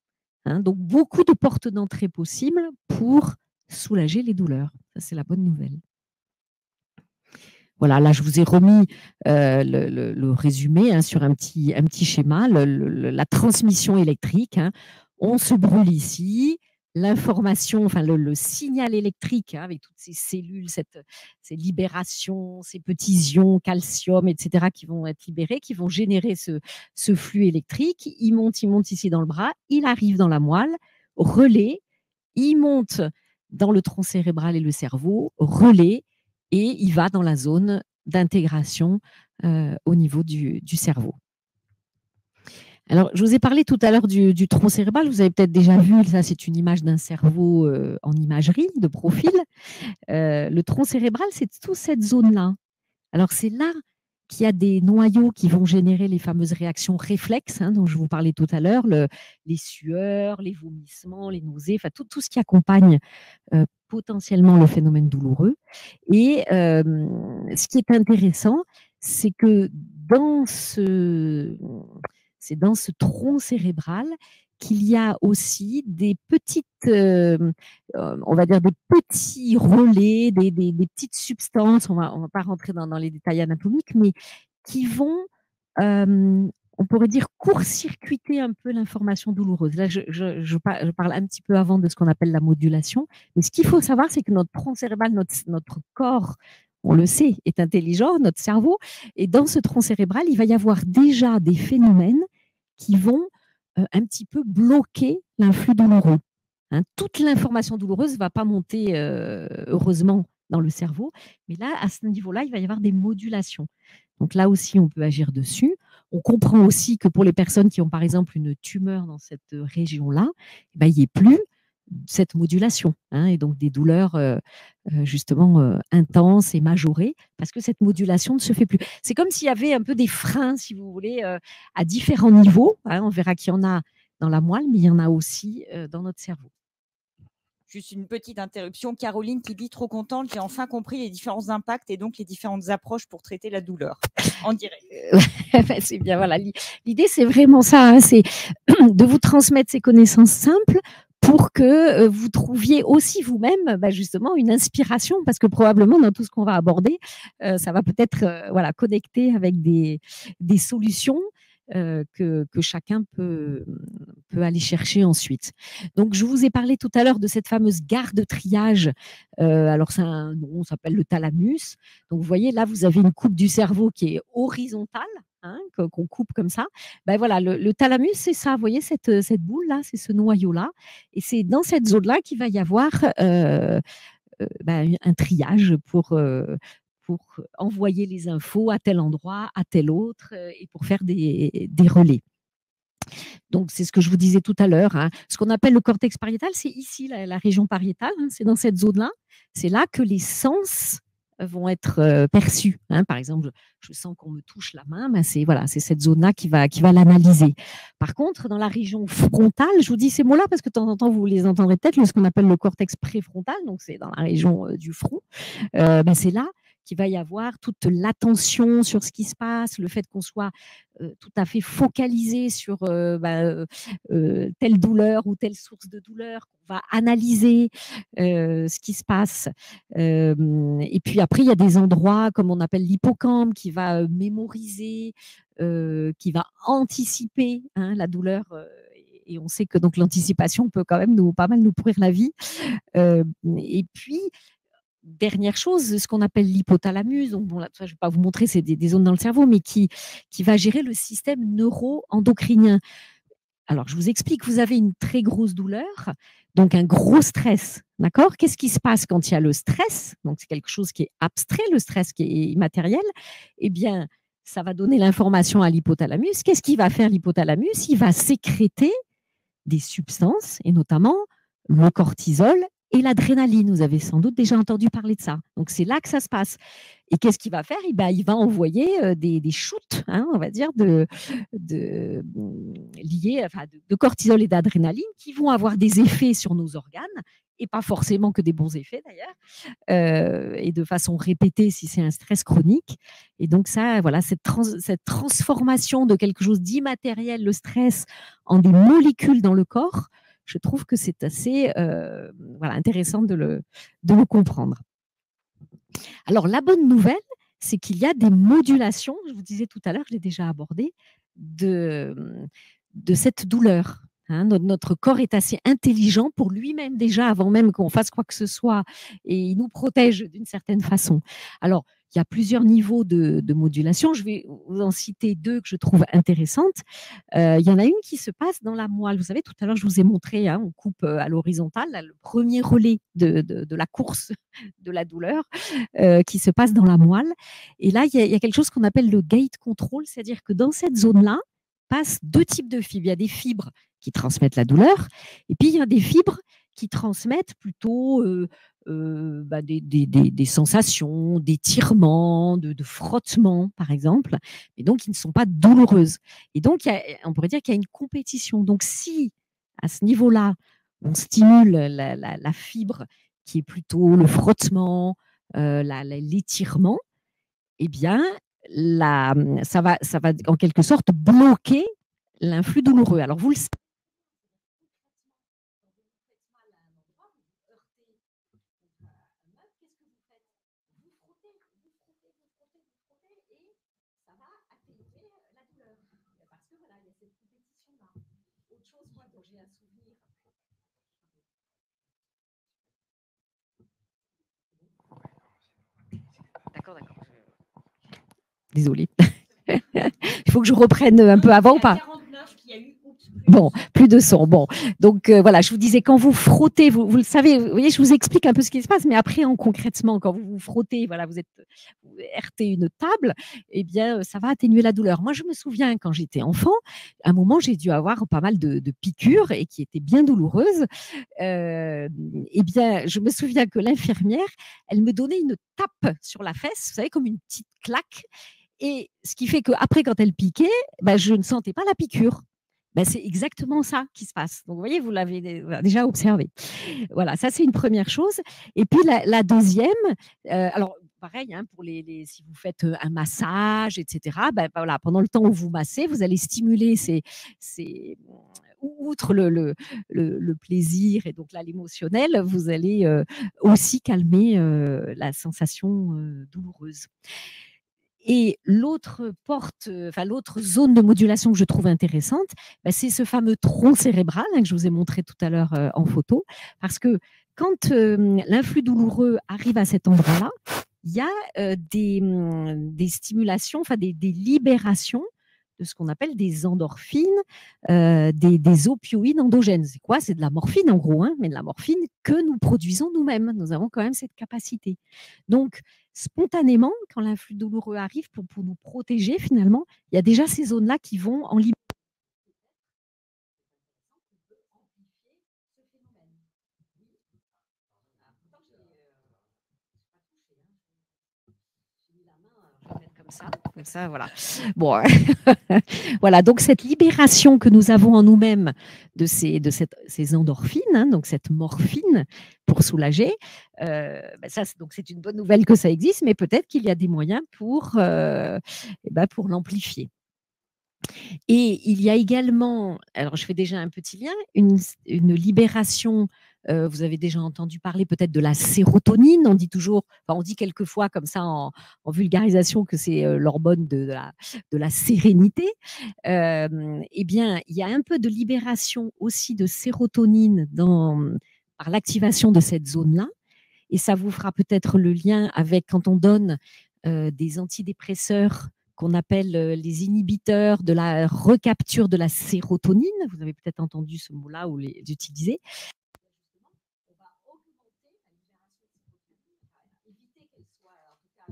Hein. Donc, beaucoup de portes d'entrée possibles pour soulager les douleurs. Ça, c'est la bonne nouvelle. Voilà, là, je vous ai remis le résumé hein, sur un petit schéma, la transmission électrique. Hein. On se brûle ici, l'information, le signal électrique hein, avec toutes ces cellules, ces libérations, ces petits ions, calcium, etc., qui vont être libérés, qui vont générer ce flux électrique. Il monte ici dans le bras, il arrive dans la moelle, relais, il monte dans le tronc cérébral et le cerveau, relais, et il va dans la zone d'intégration au niveau du cerveau. Alors, je vous ai parlé tout à l'heure du tronc cérébral. Vous avez peut-être déjà vu, ça c'est une image d'un cerveau en imagerie de profil. Le tronc cérébral, c'est toute cette zone-là. Alors, c'est là qu'il y a des noyaux qui vont générer les fameuses réactions réflexes, hein, dont je vous parlais tout à l'heure, les sueurs, les vomissements, les nausées, enfin tout ce qui accompagne potentiellement le phénomène douloureux. Et ce qui est intéressant, c'est que c'est dans ce tronc cérébral qu'il y a aussi des petites, on va dire des petits relais, des petites substances, on va pas rentrer dans les détails anatomiques, mais qui vont, on pourrait dire, court-circuiter un peu l'information douloureuse. Là, je parle un petit peu avant de ce qu'on appelle la modulation, mais ce qu'il faut savoir, c'est que notre tronc cérébral, notre corps, on le sait, est intelligent, notre cerveau, et dans ce tronc cérébral, il va y avoir déjà des phénomènes qui vont un petit peu bloquer l'influx douloureux. Hein, toute l'information douloureuse ne va pas monter, heureusement, dans le cerveau, mais là, à ce niveau-là, il va y avoir des modulations. Donc là aussi, on peut agir dessus. On comprend aussi que pour les personnes qui ont, par exemple, une tumeur dans cette région-là, il n'y ait plus cette modulation, hein, et donc des douleurs justement intenses et majorées, parce que cette modulation ne se fait plus. C'est comme s'il y avait un peu des freins, si vous voulez, à différents niveaux. Hein, on verra qu'il y en a dans la moelle, mais il y en a aussi dans notre cerveau. Juste une petite interruption. Caroline qui dit trop contente, j'ai enfin compris les différents impacts et donc les différentes approches pour traiter la douleur. En direct. C'est bien, voilà. L'idée, c'est vraiment ça, hein, c'est de vous transmettre ces connaissances simples pour que vous trouviez aussi vous-même justement une inspiration, parce que probablement dans tout ce qu'on va aborder, ça va peut-être connecter avec des solutions que chacun peut aller chercher ensuite. Donc, je vous ai parlé tout à l'heure de cette fameuse gare de triage. Alors, c'est un nom, ça s'appelle le thalamus. Donc, vous voyez, là, vous avez une coupe du cerveau qui est horizontale, hein, qu'on coupe comme ça. Ben voilà, le thalamus, c'est ça. Vous voyez cette boule-là, c'est ce noyau-là. Et c'est dans cette zone-là qu'il va y avoir un triage pour envoyer les infos à tel endroit, à tel autre, et pour faire des relais. Donc, c'est ce que je vous disais tout à l'heure. Hein. Ce qu'on appelle le cortex pariétal, c'est ici, la région pariétale. Hein, c'est dans cette zone-là. C'est là que les sens vont être perçus. Hein. Par exemple, je sens qu'on me touche la main, c'est cette zone-là qui va l'analyser. Par contre, dans la région frontale, je vous dis ces mots-là parce que de temps en temps, vous les entendrez peut-être, ce qu'on appelle le cortex préfrontal, donc c'est dans la région du front. C'est là qu'il va y avoir toute l'attention sur ce qui se passe, le fait qu'on soit tout à fait focalisé sur telle douleur ou telle source de douleur, qu'on va analyser ce qui se passe. Et puis après, il y a des endroits comme on appelle l'hippocampe qui va mémoriser, qui va anticiper la douleur. Et on sait que donc l'anticipation peut quand même pas mal nous pourrir la vie. Et puis, dernière chose, ce qu'on appelle l'hypothalamus, donc bon, là, je ne vais pas vous montrer, c'est des zones dans le cerveau, mais qui va gérer le système neuro-endocrinien. Alors, je vous explique, vous avez une très grosse douleur, donc un gros stress, d'accord ? Qu'est-ce qui se passe quand il y a le stress ? Donc, c'est quelque chose qui est abstrait, le stress qui est immatériel. Eh bien, ça va donner l'information à l'hypothalamus. Qu'est-ce qu'il va faire l'hypothalamus ? Il va sécréter des substances, et notamment le cortisol et l'adrénaline. Vous avez sans doute déjà entendu parler de ça. Donc, c'est là que ça se passe. Et qu'est-ce qu'il va faire ? Il va envoyer des shoots, on va dire, liés, de cortisol et d'adrénaline qui vont avoir des effets sur nos organes, et pas forcément que des bons effets d'ailleurs, et de façon répétée si c'est un stress chronique. Et donc ça, voilà, cette transformation de quelque chose d'immatériel, le stress, en des molécules dans le corps, je trouve que c'est assez intéressant de le comprendre. Alors, la bonne nouvelle, c'est qu'il y a des modulations, je vous disais tout à l'heure, je l'ai déjà abordé, de cette douleur. Hein. Notre corps est assez intelligent pour lui-même déjà, avant même qu'on fasse quoi que ce soit, et il nous protège d'une certaine façon. Alors, il y a plusieurs niveaux de modulation. Je vais vous en citer deux que je trouve intéressantes. Il y en a une qui se passe dans la moelle. Vous savez, tout à l'heure, je vous ai montré, on coupe à l'horizontale, le premier relais de la course de la douleur qui se passe dans la moelle. Et là, il y a quelque chose qu'on appelle le gate control, c'est-à-dire que dans cette zone-là, passent deux types de fibres. Il y a des fibres qui transmettent la douleur, et puis il y a des fibres qui transmettent plutôt des sensations, d'étirements, de frottements, par exemple, et donc qui ne sont pas douloureuses. Et donc, on pourrait dire qu'il y a une compétition. Donc, si à ce niveau-là, on stimule la fibre qui est plutôt le frottement, l'étirement, eh bien, ça va en quelque sorte bloquer l'influx douloureux. Alors, vous le savez. D'accord. Désolée. Il faut que je reprenne un peu avant ou pas? Bon, plus de son. Bon, donc voilà, je vous disais, quand vous frottez, vous le savez, vous voyez, je vous explique un peu ce qui se passe, mais après, concrètement, quand vous frottez, voilà, vous heurtez une table, eh bien, ça va atténuer la douleur. Moi, je me souviens, quand j'étais enfant, à un moment, j'ai dû avoir pas mal de piqûres et qui étaient bien douloureuses. Eh bien, je me souviens que l'infirmière, elle me donnait une tape sur la fesse, vous savez, comme une petite claque. Et ce qui fait qu'après, quand elle piquait, je ne sentais pas la piqûre. C'est exactement ça qui se passe. Donc, vous voyez, vous l'avez déjà observé. Voilà, ça, c'est une première chose. Et puis, la deuxième, alors, pareil, hein, pour si vous faites un massage, etc., voilà, pendant le temps où vous massez, vous allez stimuler outre le plaisir et donc là, l'émotionnel, vous allez aussi calmer la sensation douloureuse. Et l'autre zone de modulation que je trouve intéressante, c'est ce fameux tronc cérébral que je vous ai montré tout à l'heure en photo. Parce que quand l'influx douloureux arrive à cet endroit-là, il y a des stimulations, des libérations de ce qu'on appelle des endorphines, des opioïdes endogènes. C'est quoi? C'est de la morphine en gros, hein, mais de la morphine que nous produisons nous-mêmes. Nous avons quand même cette capacité. Donc, spontanément, quand l'influx douloureux arrive pour nous protéger, finalement, il y a déjà ces zones-là qui vont en libérer. Comme ça, voilà. Bon, voilà. Donc cette libération que nous avons en nous-mêmes de ces endorphines, hein, donc cette morphine pour soulager, donc c'est une bonne nouvelle que ça existe, mais peut-être qu'il y a des moyens pour l'amplifier. Et il y a également, alors je fais déjà un petit lien, une libération. Vous avez déjà entendu parler peut-être de la sérotonine. On dit toujours, on dit quelquefois comme ça en vulgarisation que c'est l'hormone de la sérénité. Eh bien, il y a un peu de libération aussi de sérotonine par l'activation de cette zone-là. Et ça vous fera peut-être le lien avec quand on donne des antidépresseurs qu'on appelle les inhibiteurs de la recapture de la sérotonine. Vous avez peut-être entendu ce mot-là ou les utiliser. On va augmenter la libération de sérotonine, éviter qu'elle soit en tout cas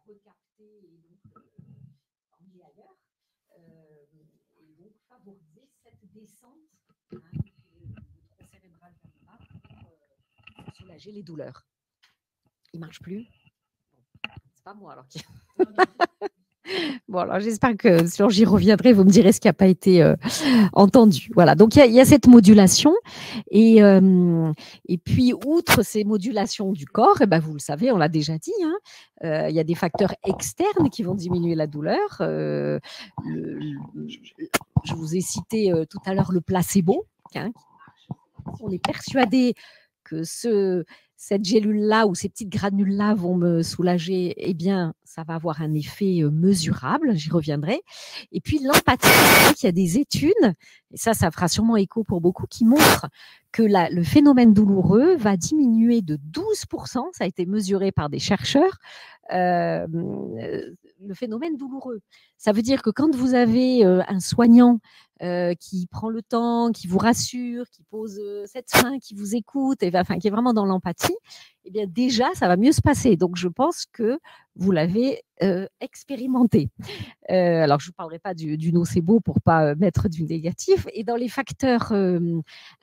recaptée et donc emmenée ailleurs, et donc favoriser cette descente du tronc cérébral vers le bas pour soulager les douleurs. Il ne marche plus? C'est pas moi alors. Bon, alors j'espère que si j'y reviendrai, vous me direz ce qui n'a pas été entendu. Voilà, donc il y a cette modulation. Et puis, outre ces modulations du corps, vous le savez, on l'a déjà dit, hein, il y a des facteurs externes qui vont diminuer la douleur. Je vous ai cité tout à l'heure le placebo. Hein, on est persuadé que cette gélule-là ou ces petites granules-là vont me soulager, eh bien, ça va avoir un effet mesurable, j'y reviendrai. Et puis, l'empathie, il y a des études, et ça fera sûrement écho pour beaucoup, qui montrent que le phénomène douloureux va diminuer de 12%, ça a été mesuré par des chercheurs, le phénomène douloureux. Ça veut dire que quand vous avez un soignant qui prend le temps, qui vous rassure, qui pose cette main, qui vous écoute, qui est vraiment dans l'empathie, eh bien déjà, ça va mieux se passer. Donc, je pense que vous l'avez expérimenté. Alors, je ne vous parlerai pas du nocebo pour ne pas mettre du négatif. Et dans les facteurs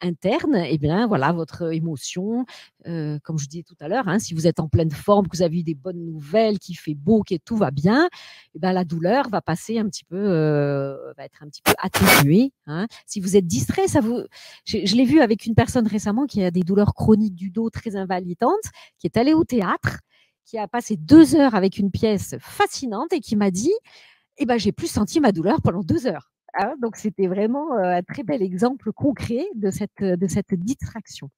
internes, eh bien, voilà, votre émotion, comme je disais tout à l'heure, si vous êtes en pleine forme, que vous avez eu des bonnes nouvelles, qu'il fait beau, que tout va bien, eh bien, la douleur va passer un petit peu, va être un petit peu atténuée. Si vous êtes distrait, je l'ai vu avec une personne récemment qui a des douleurs chroniques du dos très invalidantes, qui est allée au théâtre, qui a passé 2 heures avec une pièce fascinante et qui m'a dit j'ai plus senti ma douleur pendant 2 heures. Donc, c'était vraiment un très bel exemple concret de cette distraction.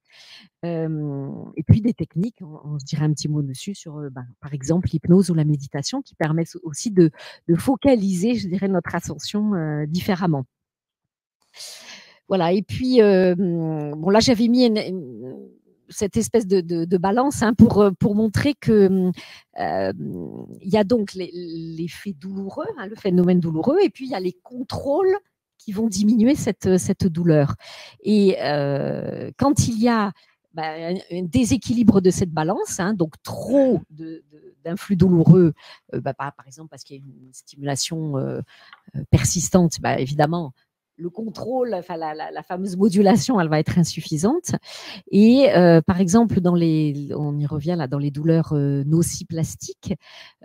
Et puis, des techniques, on se dirait un petit mot dessus sur, par exemple, l'hypnose ou la méditation qui permettent aussi de focaliser, je dirais, notre attention différemment. Voilà. Et puis, là, j'avais mis cette espèce de balance pour montrer que il y a donc l'effet douloureux, le phénomène douloureux, et puis il y a les contrôles qui vont diminuer cette douleur. Et quand il y a un déséquilibre de cette balance, donc trop d'un flux douloureux, par exemple parce qu'il y a une stimulation persistante, évidemment, le contrôle, enfin la fameuse modulation, elle va être insuffisante. Et par exemple, on y revient là, dans les douleurs nociplastiques,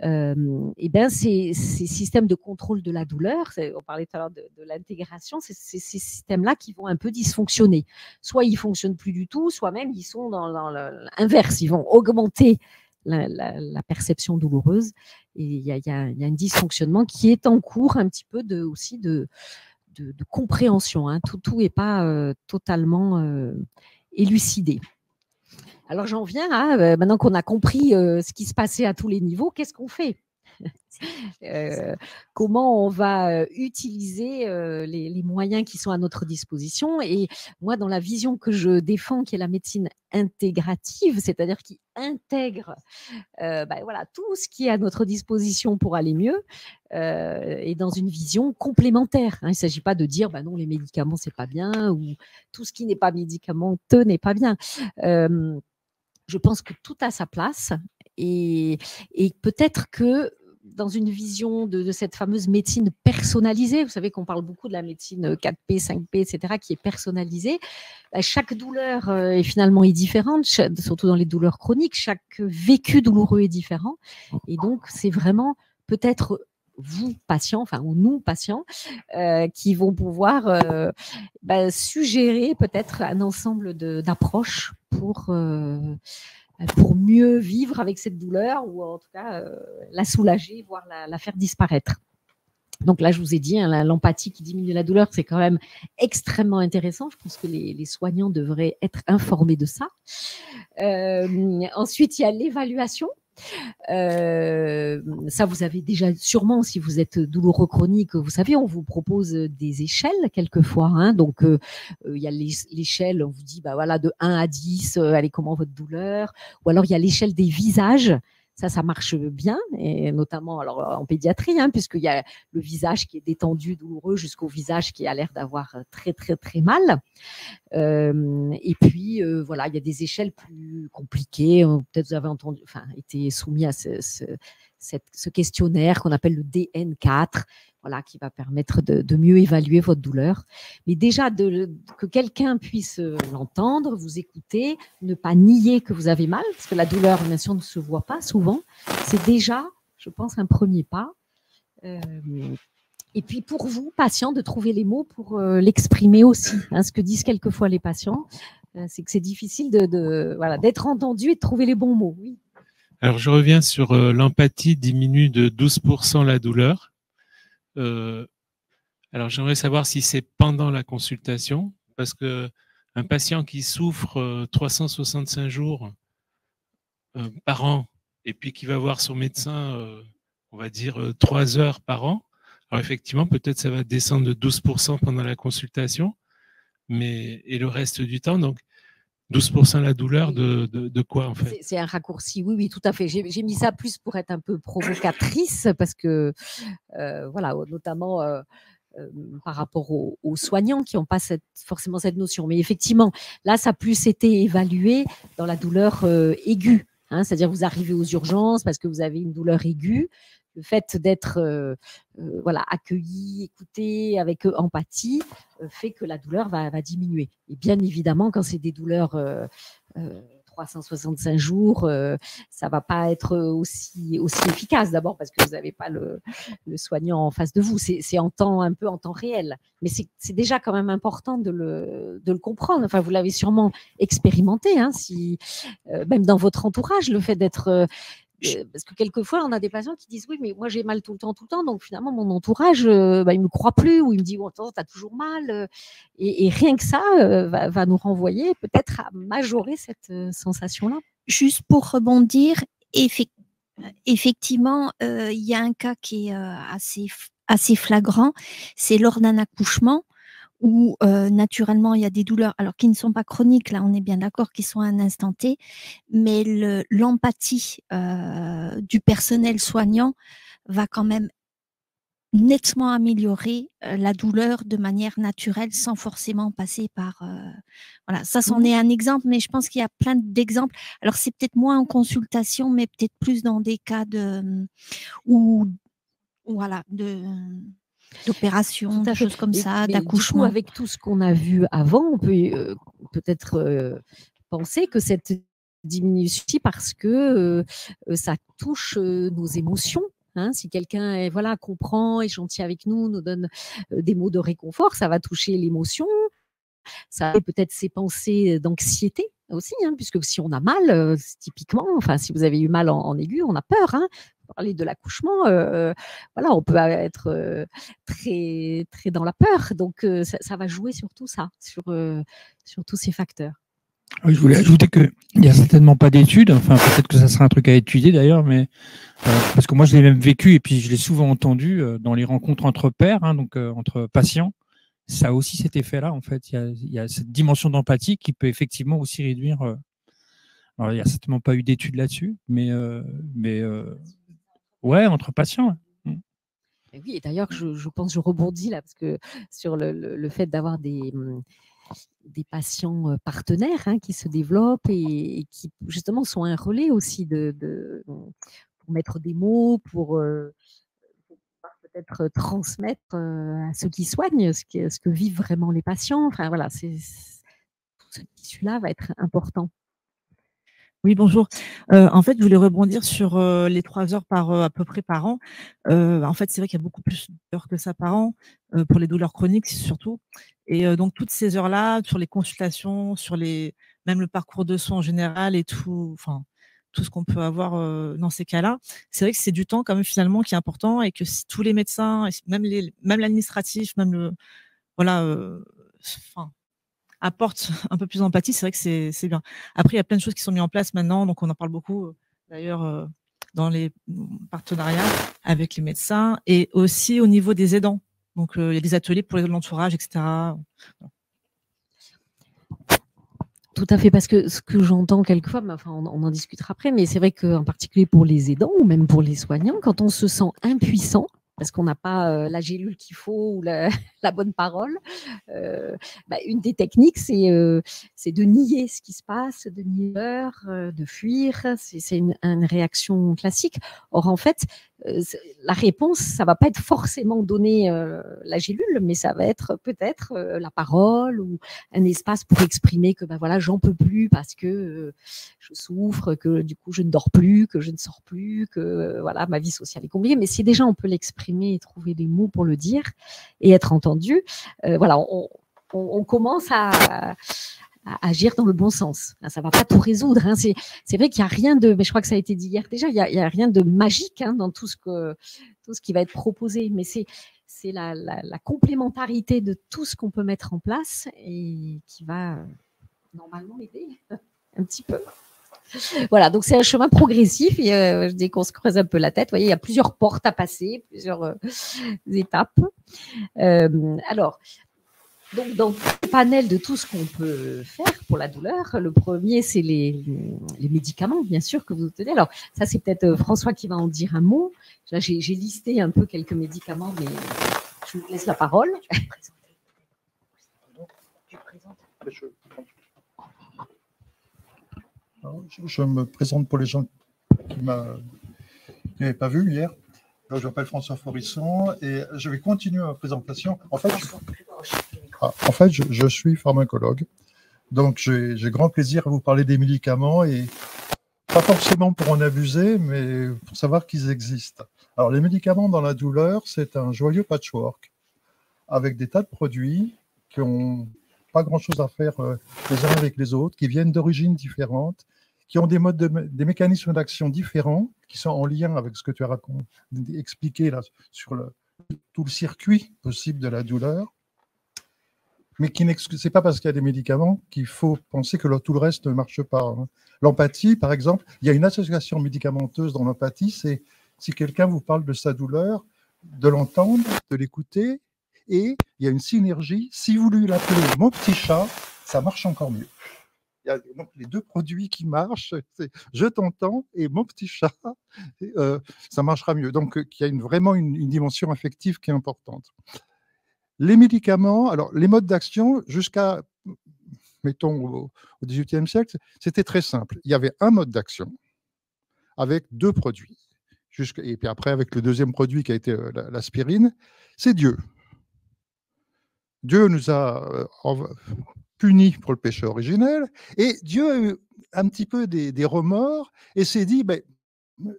ces systèmes de contrôle de la douleur, on parlait tout à l'heure de l'intégration, c'est ces systèmes-là qui vont un peu dysfonctionner. Soit ils ne fonctionnent plus du tout, soit même ils sont dans l'inverse, ils vont augmenter la perception douloureuse. Et il y a un dysfonctionnement qui est en cours un petit peu aussi de compréhension. Tout n'est pas totalement élucidé. Alors, j'en viens maintenant qu'on a compris ce qui se passait à tous les niveaux, qu'est-ce qu'on fait ? Comment on va utiliser les moyens qui sont à notre disposition. Et moi, dans la vision que je défends, qui est la médecine intégrative, c'est-à-dire qui intègre tout ce qui est à notre disposition pour aller mieux, et dans une vision complémentaire. Il ne s'agit pas de dire non, les médicaments, c'est pas bien, ou tout ce qui n'est pas médicamenteux n'est pas bien. Je pense que tout a sa place, et peut-être que dans une vision de cette fameuse médecine personnalisée, vous savez qu'on parle beaucoup de la médecine 4P, 5P, etc., qui est personnalisée, chaque douleur est finalement différente, surtout dans les douleurs chroniques, chaque vécu douloureux est différent, et donc c'est vraiment peut-être vous, patients, ou nous, patients, qui vont pouvoir suggérer peut-être un ensemble d'approches pour mieux vivre avec cette douleur, ou en tout cas la soulager, voire la faire disparaître. Donc là, je vous ai dit, l'empathie qui diminue la douleur, c'est quand même extrêmement intéressant. Je pense que les soignants devraient être informés de ça. Ensuite, il y a l'évaluation. Ça, vous avez déjà sûrement, si vous êtes douloureux chronique, vous savez, on vous propose des échelles quelquefois. Donc, il y a l'échelle, on vous dit, de 1 à 10, allez, comment votre douleur ? Ou alors, il y a l'échelle des visages. Ça marche bien, et notamment alors, en pédiatrie, puisqu'il y a le visage qui est détendu, douloureux, jusqu'au visage qui a l'air d'avoir très, très, très mal. Et puis, il y a des échelles plus compliquées. Peut-être vous avez été soumis à ce questionnaire qu'on appelle le DN4, qui va permettre de mieux évaluer votre douleur. Mais déjà, que quelqu'un puisse l'entendre, vous écouter, ne pas nier que vous avez mal, parce que la douleur, bien sûr, ne se voit pas souvent. C'est déjà, je pense, un premier pas. Et puis, pour vous, patients, de trouver les mots pour l'exprimer aussi. Ce que disent quelquefois les patients, c'est que c'est difficile d'être entendu et de trouver les bons mots. Oui. Alors, je reviens sur l'empathie diminue de 12% la douleur. Alors, j'aimerais savoir si c'est pendant la consultation, parce que un patient qui souffre 365 jours par an, et puis qui va voir son médecin, on va dire 3 heures par an, alors effectivement, peut-être ça va descendre de 12% pendant la consultation, et le reste du temps, donc 12% la douleur de quoi en fait ? C'est un raccourci, oui, tout à fait. J'ai mis ça plus pour être un peu provocatrice, parce que, notamment, par rapport aux soignants qui n'ont pas forcément cette notion. Mais effectivement, là, ça a plus été évalué dans la douleur aiguë. Hein, c'est-à-dire vous arrivez aux urgences parce que vous avez une douleur aiguë. Le fait d'être voilà, accueilli, écouté avec empathie fait que la douleur va diminuer. Et bien évidemment, quand c'est des douleurs 365 jours, ça va pas être aussi efficace. D'abord parce que vous n'avez pas le soignant en face de vous. C'est un peu en temps réel. Mais c'est déjà quand même important de le comprendre. Enfin, vous l'avez sûrement expérimenté, hein, même dans votre entourage, le fait d'être parce que quelquefois, on a des patients qui disent oui, mais moi j'ai mal tout le temps, donc finalement mon entourage, il me croit plus ou il me dit oh, t'as toujours mal, et rien que ça va nous renvoyer peut-être à majorer cette sensation-là. Juste pour rebondir, effectivement, il y a un cas qui est assez flagrant, c'est lors d'un accouchement où naturellement il y a des douleurs, alors qui ne sont pas chroniques, là on est bien d'accord, qui sont à un instant T, mais l'empathie du personnel soignant va quand même nettement améliorer la douleur de manière naturelle sans forcément passer par... voilà, ça c'en est un exemple, mais je pense qu'il y a plein d'exemples. Alors c'est peut-être moins en consultation, mais peut-être plus dans des cas d'opération, des choses comme ça, d'accouchement. Avec tout ce qu'on a vu avant, on peut peut-être penser que cette diminution, parce que ça touche nos émotions. Hein, si quelqu'un comprend, est gentil avec nous, nous donne des mots de réconfort, ça va toucher l'émotion. Ça fait peut-être ces pensées d'anxiété aussi, hein, puisque si on a mal, typiquement, enfin si vous avez eu mal en aigu, on a peur. Hein. Parler de l'accouchement, voilà, on peut être très très dans la peur. Donc ça va jouer sur tout ça, sur tous ces facteurs. Oui, je voulais ajouter qu'il n'y a certainement pas d'études, enfin peut-être que ça sera un truc à étudier d'ailleurs, mais parce que moi je l'ai même vécu et puis je l'ai souvent entendu dans les rencontres entre pairs, hein, donc entre patients, ça a aussi cet effet-là en fait, il y a cette dimension d'empathie qui peut effectivement aussi réduire, alors il n'y a certainement pas eu d'études là-dessus, mais ouais, entre patients. Ouais. Et oui, et d'ailleurs je pense, je rebondis là, parce que sur le fait d'avoir des patients partenaires, hein, qui se développent et qui justement sont un relais aussi pour mettre des mots, pour peut-être transmettre à ceux qui soignent ce que vivent vraiment les patients. Enfin voilà, tout ce tissu-là va être important. Oui, bonjour. En fait, je voulais rebondir sur les 3 heures à peu près par an. En fait, c'est vrai qu'il y a beaucoup plus d'heures que ça par an, pour les douleurs chroniques surtout. Et donc toutes ces heures-là, sur les consultations, même le parcours de soins en général et tout, enfin tout ce qu'on peut avoir dans ces cas-là, c'est vrai que c'est du temps quand même finalement qui est important, et que si tous les médecins, même l'administratif, même apporte un peu plus d'empathie, c'est vrai que c'est bien. Après, il y a plein de choses qui sont mises en place maintenant, donc on en parle beaucoup d'ailleurs dans les partenariats avec les médecins et aussi au niveau des aidants. Donc, il y a des ateliers pour l'entourage, etc. Tout à fait, parce que ce que j'entends quelquefois, enfin, on en discutera après, mais c'est vrai qu'en particulier pour les aidants ou même pour les soignants, quand on se sent impuissant, parce qu'on n'a pas la gélule qu'il faut ou la bonne parole, une des techniques, c'est de nier ce qui se passe, de nier l'heure, de fuir. C'est une réaction classique. Or, en fait, la réponse, ça va pas être forcément donner la gélule, mais ça va être peut-être la parole ou un espace pour exprimer que voilà, j'en peux plus parce que je souffre, que du coup je ne dors plus, que je ne sors plus, que voilà, ma vie sociale est compliquée. Mais si déjà on peut l'exprimer et trouver des mots pour le dire et être entendu, voilà, on commence à agir dans le bon sens. Ça va pas tout résoudre. Hein. C'est vrai qu'il y a rien de, mais je crois que ça a été dit hier déjà, il y a rien de magique, hein, dans tout ce qui va être proposé. Mais c'est la complémentarité de tout ce qu'on peut mettre en place et qui va normalement aider un petit peu. Voilà, donc c'est un chemin progressif et dès qu'on se creuse un peu la tête, vous voyez, il y a plusieurs portes à passer, plusieurs étapes. Alors, donc, dans le panel de tout ce qu'on peut faire pour la douleur, le premier, c'est les médicaments, bien sûr, que vous tenez. Alors, ça, c'est peut-être François qui va en dire un mot. Là, j'ai listé un peu quelques médicaments, mais je vous laisse la parole. Je me présente pour les gens qui n'avaient pas vu hier. Alors, je m'appelle François Forisson et je vais continuer ma présentation. En fait, je suis pharmacologue. Donc, j'ai grand plaisir à vous parler des médicaments et pas forcément pour en abuser, mais pour savoir qu'ils existent. Alors, les médicaments dans la douleur, c'est un joyeux patchwork avec des tas de produits qui n'ont pas grand-chose à faire les uns avec les autres, qui viennent d'origines différentes, qui ont des mécanismes d'action différents, qui sont en lien avec ce que tu as expliqué là, sur tout le circuit possible de la douleur. Mais ce n'est pas parce qu'il y a des médicaments qu'il faut penser que tout le reste ne marche pas. Hein. L'empathie, par exemple, il y a une association médicamenteuse dans l'empathie, c'est si quelqu'un vous parle de sa douleur, de l'entendre, de l'écouter, et il y a une synergie. Si vous lui l'appelez « mon petit chat », ça marche encore mieux. Il y a donc les deux produits qui marchent, c'est « je t'entends » et « mon petit chat », ça marchera mieux. Donc, il y a vraiment une dimension affective qui est importante. Les médicaments, alors les modes d'action, jusqu'à, mettons, au XVIIIe siècle, c'était très simple. Il y avait un mode d'action avec deux produits. Et puis après, avec le deuxième produit qui a été l'aspirine, c'est Dieu. Dieu nous a punis pour le péché originel et Dieu a eu un petit peu des remords et s'est dit, ben,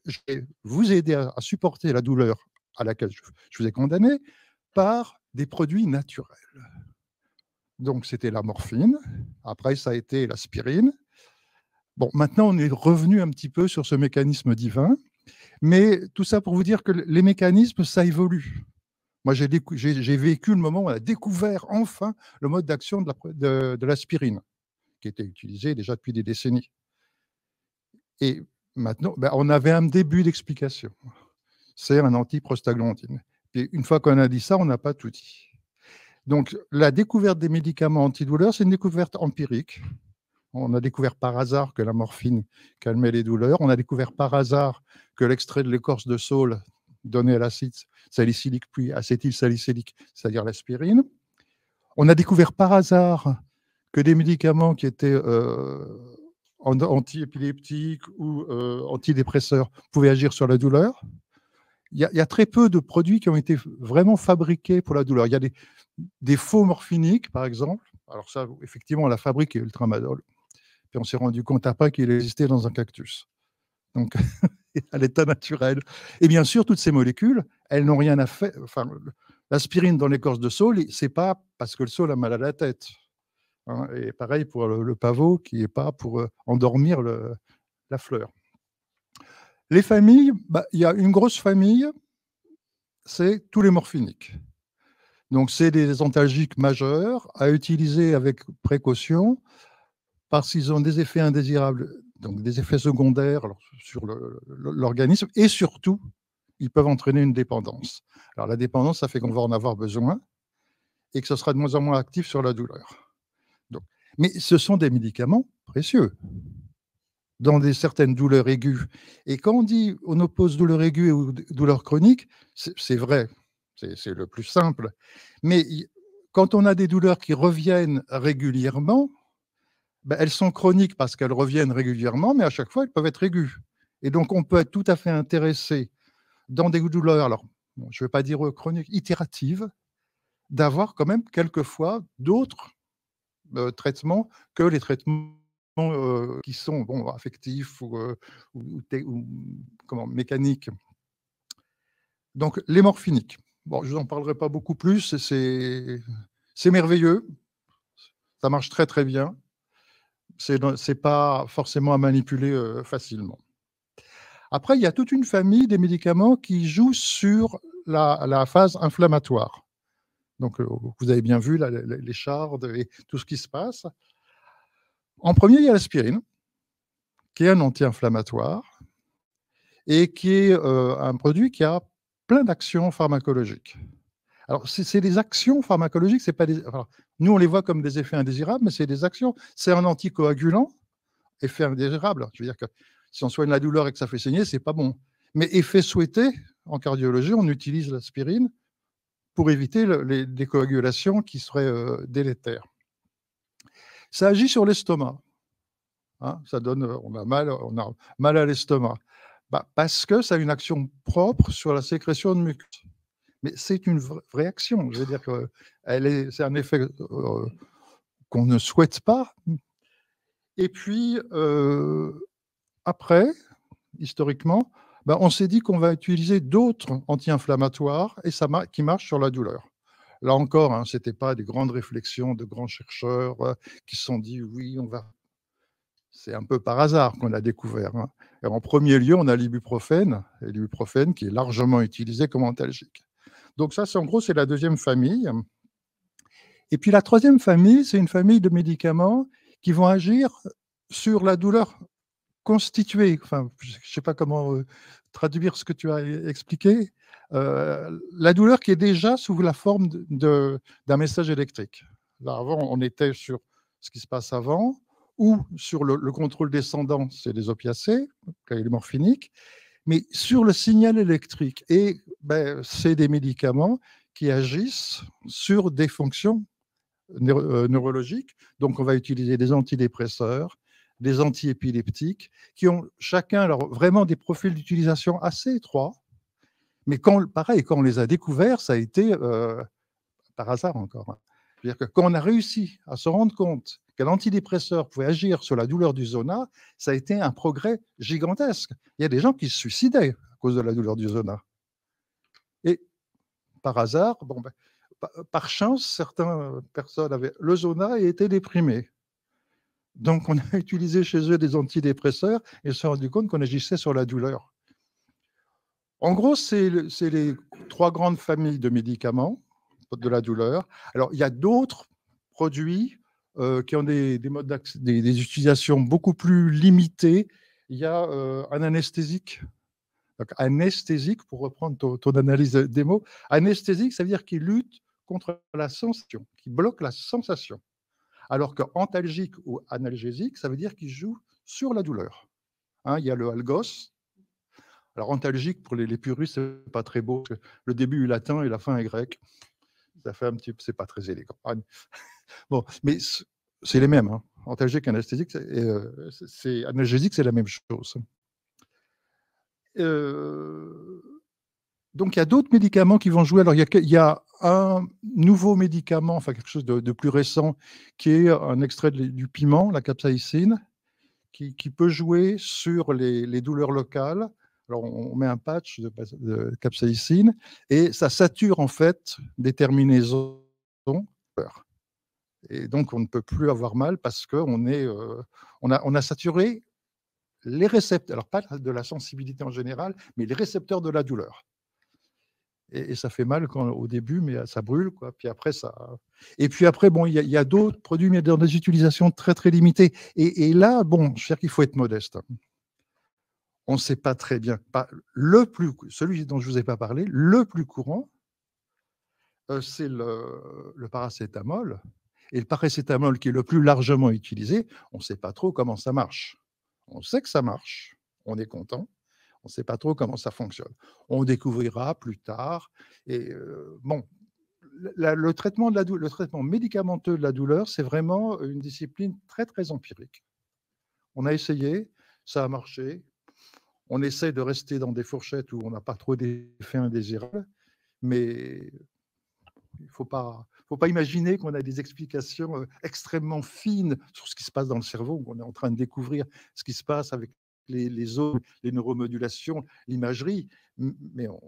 je vais vous aider à supporter la douleur à laquelle je vous ai condamné par des produits naturels. Donc, c'était la morphine. Après, ça a été l'aspirine. Bon, maintenant, on est revenu un petit peu sur ce mécanisme divin. Mais tout ça pour vous dire que les mécanismes, ça évolue. Moi, j'ai vécu le moment où on a découvert enfin le mode d'action de l'aspirine, qui était utilisé déjà depuis des décennies. Et maintenant, ben, on avait un début d'explication. C'est un antiprostaglandine. Et une fois qu'on a dit ça, on n'a pas tout dit. Donc, la découverte des médicaments antidouleurs, c'est une découverte empirique. On a découvert par hasard que la morphine calmait les douleurs. On a découvert par hasard que l'extrait de l'écorce de saule donnait à l'acide salicylique puis acétylsalicylique, c'est-à-dire l'aspirine. On a découvert par hasard que des médicaments qui étaient antiépileptiques ou antidépresseurs pouvaient agir sur la douleur. Il y a très peu de produits qui ont été vraiment fabriqués pour la douleur. Il y a des faux morphiniques, par exemple. Alors ça, effectivement, la fabrique est Ultramadol. Puis on s'est rendu compte après qu'il existait dans un cactus. Donc, à l'état naturel. Et bien sûr, toutes ces molécules, elles n'ont rien à faire. Enfin, l'aspirine dans l'écorce de saule, c'est pas parce que le saule a mal à la tête. Hein, et pareil pour le pavot, qui n'est pas pour endormir la fleur. Les familles, bah, il y a une grosse famille, c'est tous les morphiniques. Donc, c'est des antalgiques majeurs à utiliser avec précaution parce qu'ils ont des effets indésirables, donc des effets secondaires sur l'organisme et surtout, ils peuvent entraîner une dépendance. Alors, la dépendance, ça fait qu'on va en avoir besoin et que ce sera de moins en moins actif sur la douleur. Donc, mais ce sont des médicaments précieux dans certaines douleurs aiguës. Et quand on oppose douleur aiguë et douleur chronique, c'est vrai, c'est le plus simple. Mais quand on a des douleurs qui reviennent régulièrement, ben, elles sont chroniques parce qu'elles reviennent régulièrement, mais à chaque fois, elles peuvent être aiguës. Et donc, on peut être tout à fait intéressé dans des douleurs, alors, bon, je ne vais pas dire chroniques, itératives, d'avoir quand même quelquefois d'autres traitements que les traitements qui sont affectifs ou mécaniques. Donc, les morphiniques. Bon, je vous en parlerai pas beaucoup plus, c'est merveilleux, ça marche très très bien, c'est pas forcément à manipuler facilement. Après, il y a toute une famille des médicaments qui jouent sur la phase inflammatoire. Donc, vous avez bien vu les chardes et tout ce qui se passe. En premier, il y a l'aspirine, qui est un anti-inflammatoire et qui est un produit qui a plein d'actions pharmacologiques. Alors, c'est des actions pharmacologiques, c'est pas des. Alors, nous, on les voit comme des effets indésirables, mais c'est des actions. C'est un anticoagulant, effet indésirable. Je veux dire que si on soigne la douleur et que ça fait saigner, c'est pas bon. Mais effet souhaité, en cardiologie, on utilise l'aspirine pour éviter les décoagulations qui seraient délétères. Ça agit sur l'estomac. Hein, ça donne, on a mal à l'estomac. Parce que ça a une action propre sur la sécrétion de mucus. Mais c'est une vraie action. Je veux dire que c'est un effet qu'on ne souhaite pas. Et puis, après, historiquement, on s'est dit qu'on va utiliser d'autres anti-inflammatoires et qui marchent sur la douleur. Là encore, hein, ce n'était pas des grandes réflexions de grands chercheurs qui se sont dit oui, on va. C'est un peu par hasard qu'on a découvert. Hein. Et en premier lieu, on a l'ibuprofène, qui est largement utilisé comme antalgique. Donc ça, en gros, c'est la deuxième famille. Et puis la troisième famille, c'est une famille de médicaments qui vont agir sur la douleur constituée. Enfin, je ne sais pas comment traduire ce que tu as expliqué. La douleur qui est déjà sous la forme d'un message électrique. Là, avant, on était sur ce qui se passe avant, ou sur le contrôle descendant, c'est les opiacés, les morphiniques, mais sur le signal électrique. Et c'est des médicaments qui agissent sur des fonctions neurologiques. Donc, on va utiliser des antidépresseurs, des antiépileptiques, qui ont chacun vraiment des profils d'utilisation assez étroits. Mais pareil, quand on les a découverts, ça a été par hasard encore. C'est-à-dire que quand on a réussi à se rendre compte qu'un antidépresseur pouvait agir sur la douleur du zona, ça a été un progrès gigantesque. Il y a des gens qui se suicidaient à cause de la douleur du zona. Et par hasard, par chance, certaines personnes avaient le zona et étaient déprimées. Donc, on a utilisé chez eux des antidépresseurs et on s'est rendu compte qu'on agissait sur la douleur. En gros, c'est les trois grandes familles de médicaments de la douleur. Alors, il y a d'autres produits qui ont des modes des utilisations beaucoup plus limitées. Il y a un anesthésique. Donc, anesthésique, pour reprendre ton analyse des mots, anesthésique, ça veut dire qu'il lutte contre la sensation, qui bloque la sensation. Alors qu'antalgique ou analgésique, ça veut dire qu'il joue sur la douleur. Hein, il y a le algos. Alors, antalgique, pour les puristes, ce n'est pas très beau. Le début est latin et la fin est grecque. Ça fait un petit peu, c'est pas très élégant. Bon, mais c'est les mêmes. Hein. Antalgique, anesthésique, analgésique, c'est la même chose. Donc, il y a d'autres médicaments qui vont jouer. Alors, il y a un nouveau médicament, enfin quelque chose de plus récent, qui est un extrait du piment, la capsaïcine, qui peut jouer sur les douleurs locales. Alors, on met un patch de capsaïcine et ça sature en fait des terminaisons. Et donc, on ne peut plus avoir mal parce qu'on a saturé les récepteurs, alors pas de la sensibilité en général, mais les récepteurs de la douleur. Et ça fait mal au début, mais ça brûle, quoi. Puis après, Et puis après, bon, il y a d'autres produits, mais dans des utilisations très, très limitées. Et là, bon, je veux dire qu'il faut être modeste. On ne sait pas très bien. Celui dont je ne vous ai pas parlé, le plus courant, c'est le paracétamol. Et le paracétamol qui est le plus largement utilisé, on ne sait pas trop comment ça marche. On sait que ça marche, on est content. On ne sait pas trop comment ça fonctionne. On découvrira plus tard. Et bon, le traitement médicamenteux de la douleur, c'est vraiment une discipline très, très empirique. On a essayé, ça a marché. On essaie de rester dans des fourchettes où on n'a pas trop d'effets indésirables, mais il ne faut pas imaginer qu'on a des explications extrêmement fines sur ce qui se passe dans le cerveau, qu'on est en train de découvrir ce qui se passe avec les zones, les neuromodulations, l'imagerie, mais on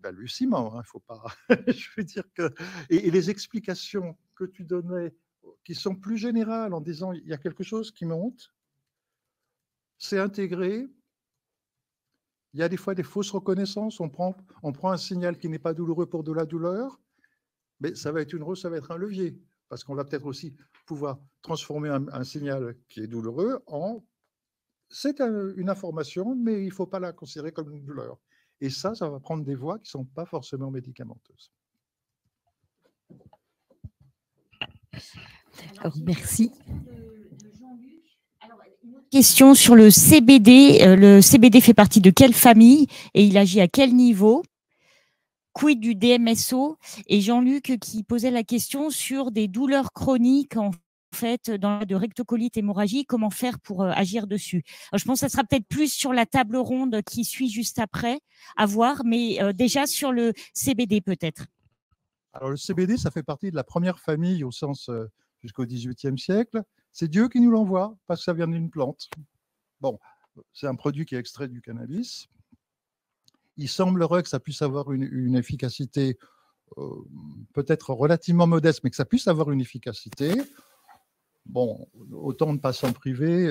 balbutiement, il ne faut pas. Je veux dire que. Et les explications que tu donnais, qui sont plus générales, en disant il y a quelque chose qui monte, c'est intégré. Il y a des fois des fausses reconnaissances. On prend un signal qui n'est pas douloureux pour de la douleur, mais ça va être un levier, parce qu'on va peut-être aussi pouvoir transformer un signal qui est douloureux en. C'est une information, mais il ne faut pas la considérer comme une douleur. Et ça va prendre des voies qui ne sont pas forcément médicamenteuses. Alors, merci. Question sur le CBD. Le CBD fait partie de quelle famille et il agit à quel niveau? quid du DMSO, et Jean-Luc qui posait la question sur des douleurs chroniques en fait dans de rectocolite hémorragique, comment faire pour agir dessus. Alors, je pense que ça sera peut-être plus sur la table ronde qui suit juste après à voir, mais déjà sur le CBD peut-être. Alors le CBD, ça fait partie de la première famille au sens jusqu'au XVIIIe siècle. C'est Dieu qui nous l'envoie parce que ça vient d'une plante. Bon, c'est un produit qui est extrait du cannabis. Il semblerait que ça puisse avoir une efficacité peut-être relativement modeste, mais que ça puisse avoir une efficacité. Bon, autant ne pas s'en priver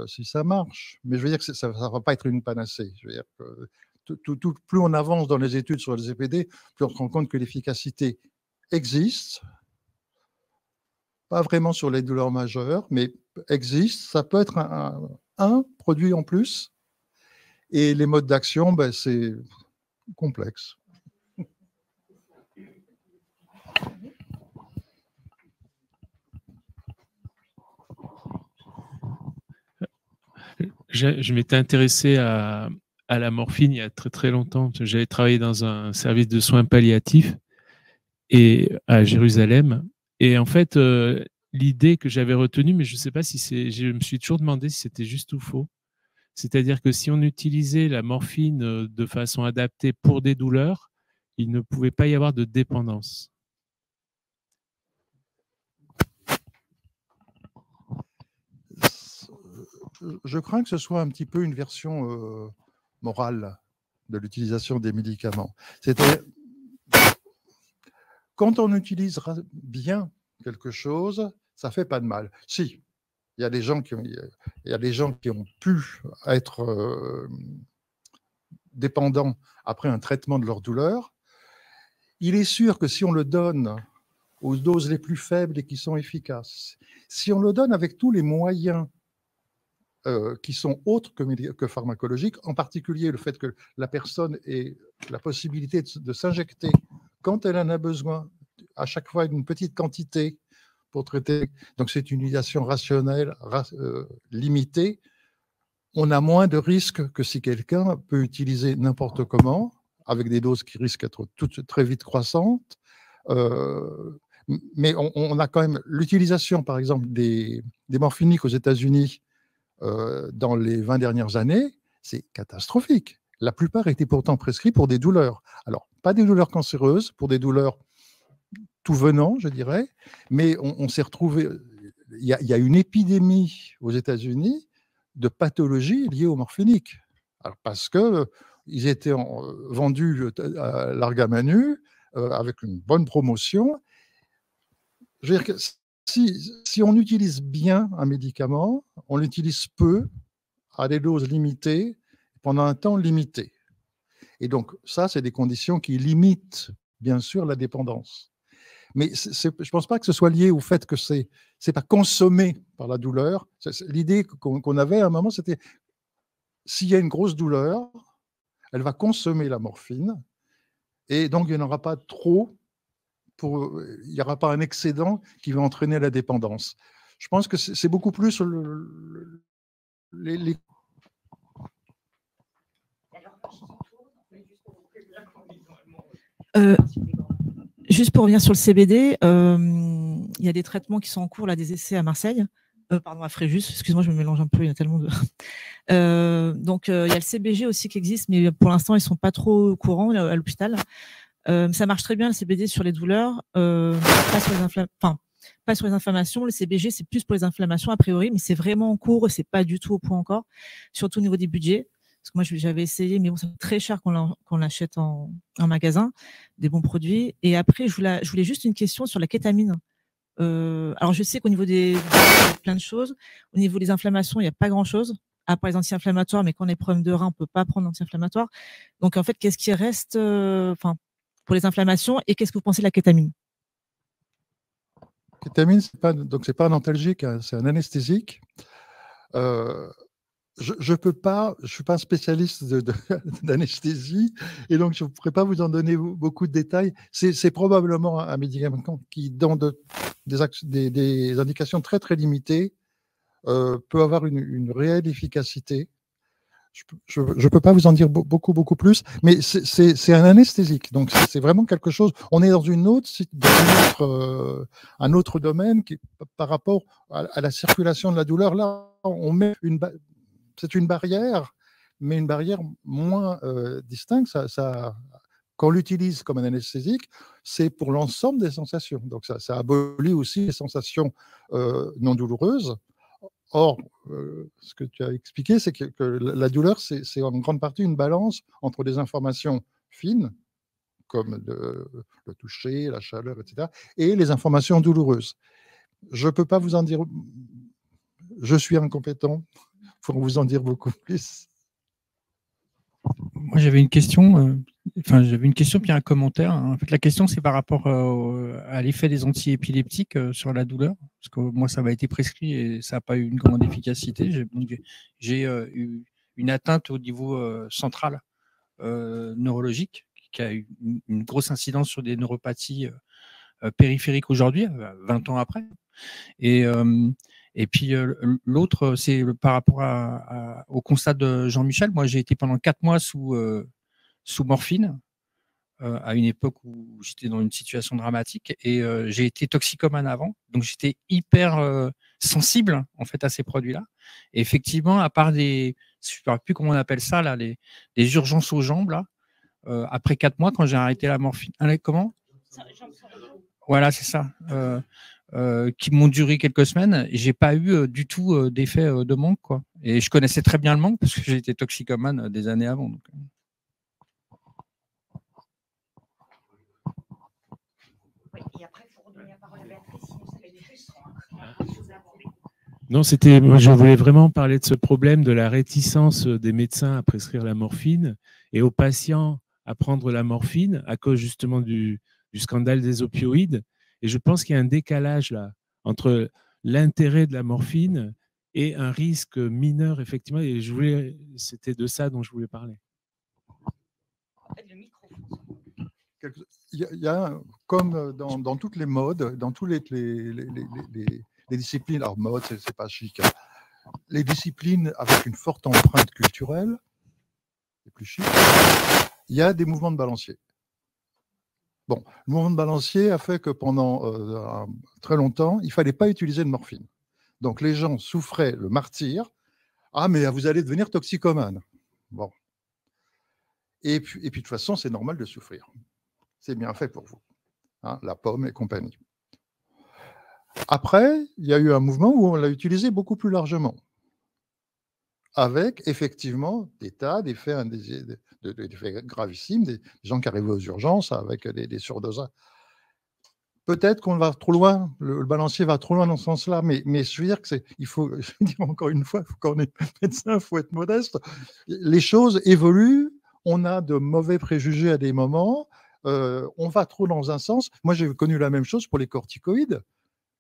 si ça marche. Mais je veux dire que ça ne va pas être une panacée. Je veux dire que plus on avance dans les études sur le CBD, plus on se rend compte que l'efficacité existe. Pas vraiment sur les douleurs majeures, mais existe. Ça peut être un produit en plus. Et les modes d'action, ben, c'est complexe. Je m'étais intéressé à la morphine il y a très très longtemps. J'avais travaillé dans un service de soins palliatifs et à Jérusalem. Et en fait, l'idée que j'avais retenue, mais je ne sais pas si je me suis toujours demandé si c'était juste ou faux. C'est-à-dire que si on utilisait la morphine de façon adaptée pour des douleurs, il ne pouvait pas y avoir de dépendance. Je crains que ce soit un petit peu une version morale de l'utilisation des médicaments. C'est-à-dire, quand on utilise bien quelque chose, ça ne fait pas de mal. Si, il y a des gens qui ont pu être dépendants après un traitement de leur douleur. Il est sûr que si on le donne aux doses les plus faibles et qui sont efficaces, si on le donne avec tous les moyens qui sont autres que pharmacologiques, en particulier le fait que la personne ait la possibilité de s'injecter quand elle en a besoin, à chaque fois une petite quantité pour traiter. Donc c'est une utilisation rationnelle, limitée. On a moins de risques que si quelqu'un peut utiliser n'importe comment, avec des doses qui risquent d'être très vite croissantes. Mais on a quand même l'utilisation, par exemple, des morphiniques aux États-Unis dans les 20 dernières années, c'est catastrophique. La plupart étaient pourtant prescrits pour des douleurs. Alors, pas des douleurs cancéreuses, pour des douleurs tout venant, je dirais, mais on s'est retrouvé. Il y a une épidémie aux États-Unis de pathologies liées aux morphiniques. Alors, parce qu'ils étaient vendus à larga manu, avec une bonne promotion. Je veux dire que si on utilise bien un médicament, on l'utilise peu, à des doses limitées, pendant un temps limité. Et donc, ça, c'est des conditions qui limitent, bien sûr, la dépendance. Mais je ne pense pas que ce soit lié au fait que ce n'est pas consommé par la douleur. L'idée qu'on avait à un moment, c'était s'il y a une grosse douleur, elle va consommer la morphine, et donc il n'y en aura pas trop. Il n'y aura pas un excédent qui va entraîner la dépendance. Je pense que c'est beaucoup plus les... Juste pour revenir sur le CBD, il y a des traitements qui sont en cours, là, des essais à Marseille, pardon, à Fréjus, excuse-moi, je me mélange un peu, il y a tellement de... donc, il y a le CBG aussi qui existe, mais pour l'instant, ils ne sont pas trop courants à l'hôpital. Ça marche très bien, le CBD, sur les douleurs, pas sur les inflammations. Le CBG, c'est plus pour les inflammations, a priori, mais c'est vraiment en cours, c'est pas du tout au point encore, surtout au niveau des budgets. Parce que moi, j'avais essayé, mais bon, c'est très cher qu'on l'achète en magasin, des bons produits. Et après, je voulais juste une question sur la kétamine. Alors, je sais qu'au niveau il y a plein de choses. Au niveau des inflammations, il n'y a pas grand-chose, à part les anti-inflammatoires, mais quand on est problème de rein, on ne peut pas prendre d'anti-inflammatoires. Donc, en fait, qu'est-ce qui reste pour les inflammations, et qu'est-ce que vous pensez de la kétamine? Kétamine, c'est pas un antalgique, hein, c'est un anesthésique. Je ne suis pas un spécialiste d'anesthésie, et donc je ne pourrais pas vous en donner beaucoup de détails. C'est probablement un médicament qui, dans des indications très très limitées, peut avoir une réelle efficacité. Je ne peux pas vous en dire beaucoup plus, mais c'est un anesthésique. Donc, c'est vraiment quelque chose. On est dans un autre domaine qui, par rapport à la circulation de la douleur. Là, on met c'est une barrière, mais une barrière moins distincte. Quand on l'utilise comme un anesthésique, c'est pour l'ensemble des sensations. Donc, ça abolit aussi les sensations non douloureuses. Or, ce que tu as expliqué, c'est que la douleur, c'est en grande partie une balance entre des informations fines, comme le toucher, la chaleur, etc., et les informations douloureuses. Je ne peux pas vous en dire, je suis incompétent pour vous en dire beaucoup plus. Moi, j'avais une question, puis un commentaire. En fait, la question, c'est par rapport à l'effet des antiépileptiques sur la douleur, parce que moi, ça m'a été prescrit et ça n'a pas eu une grande efficacité. J'ai eu une atteinte au niveau central neurologique, qui a eu une grosse incidence sur des neuropathies périphériques aujourd'hui, 20 ans après. Et puis l'autre, c'est par rapport au constat de Jean-Michel. Moi, j'ai été pendant 4 mois sous morphine, à une époque où j'étais dans une situation dramatique, et j'ai été toxicomane avant, donc j'étais hyper sensible en fait à ces produits-là. Et effectivement, à part je ne sais plus comment on appelle ça là, les urgences aux jambes là, après 4 mois, quand j'ai arrêté la morphine, comment? Voilà, c'est ça. Qui m'ont duré quelques semaines, et j'ai pas eu du tout d'effet de manque, quoi. Et je connaissais très bien le manque parce que j'ai été toxicomane des années avant. Donc. Et après, il faut redonner la parole à Béatrice, sinon ça va être frustrant. Non, moi, je voulais vraiment parler de ce problème de la réticence des médecins à prescrire la morphine et aux patients à prendre la morphine à cause justement du scandale des opioïdes. Et je pense qu'il y a un décalage là entre l'intérêt de la morphine et un risque mineur, effectivement. Et c'était de ça dont je voulais parler. Il y a, comme dans toutes les modes, dans tous les disciplines, alors mode, c'est pas chic, hein, les disciplines avec une forte empreinte culturelle, c'est plus chic, il y a des mouvements de balancier. Bon, le mouvement de balancier a fait que pendant très longtemps, il ne fallait pas utiliser de morphine. Donc les gens souffraient le martyre. Ah, mais vous allez devenir toxicomane. Bon. Et puis de toute façon, c'est normal de souffrir. C'est bien fait pour vous. Hein, la pomme et compagnie. Après, il y a eu un mouvement où on l'a utilisé beaucoup plus largement, avec effectivement des tas d'effets gravissimes, des gens qui arrivaient aux urgences avec des surdosages. Peut-être qu'on va trop loin, le balancier va trop loin dans ce sens-là, mais je veux dire que il faut, je veux dire encore une fois, quand on est médecin, il faut être modeste. Les choses évoluent, on a de mauvais préjugés à des moments, on va trop dans un sens. Moi, j'ai connu la même chose pour les corticoïdes.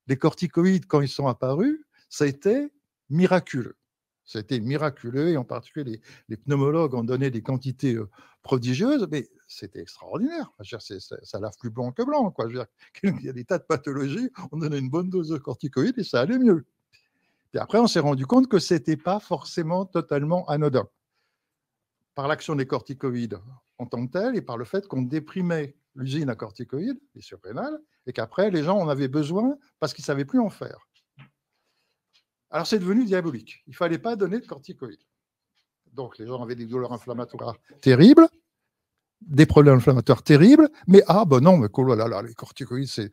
Les corticoïdes, quand ils sont apparus, ça a été miraculeux. Ça a été miraculeux, et en particulier, les pneumologues ont donné des quantités prodigieuses, mais c'était extraordinaire. Ça lave plus blanc que blanc, quoi. Je veux dire, il y a des tas de pathologies, on donnait une bonne dose de corticoïdes et ça allait mieux. Et après, on s'est rendu compte que ce n'était pas forcément totalement anodin. Par l'action des corticoïdes en tant que tel, et par le fait qu'on déprimait l'usine à corticoïdes, les surrénales, et qu'après, les gens en avaient besoin parce qu'ils ne savaient plus en faire. Alors, c'est devenu diabolique. Il ne fallait pas donner de corticoïdes. Donc, les gens avaient des douleurs inflammatoires terribles, des problèmes inflammatoires terribles, mais non, mais oh là là, les corticoïdes, c'est...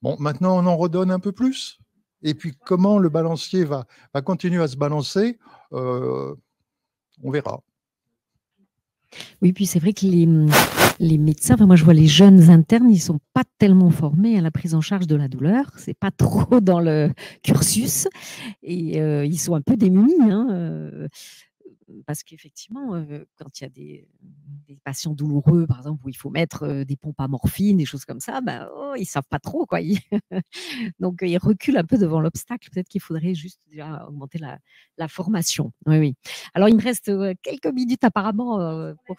Bon, maintenant, on en redonne un peu plus. Et puis, comment le balancier va continuer à se balancer, on verra. Oui, puis c'est vrai que les médecins, moi je vois les jeunes internes, ils ne sont pas tellement formés à la prise en charge de la douleur, ce n'est pas trop dans le cursus, et ils sont un peu démunis, hein, parce qu'effectivement, quand il y a des patients douloureux, par exemple, où il faut mettre des pompes à morphine, des choses comme ça, ils ne savent pas trop, quoi. Donc, ils reculent un peu devant l'obstacle. Peut-être qu'il faudrait juste déjà augmenter la formation. Oui. Alors, il me reste quelques minutes apparemment pour...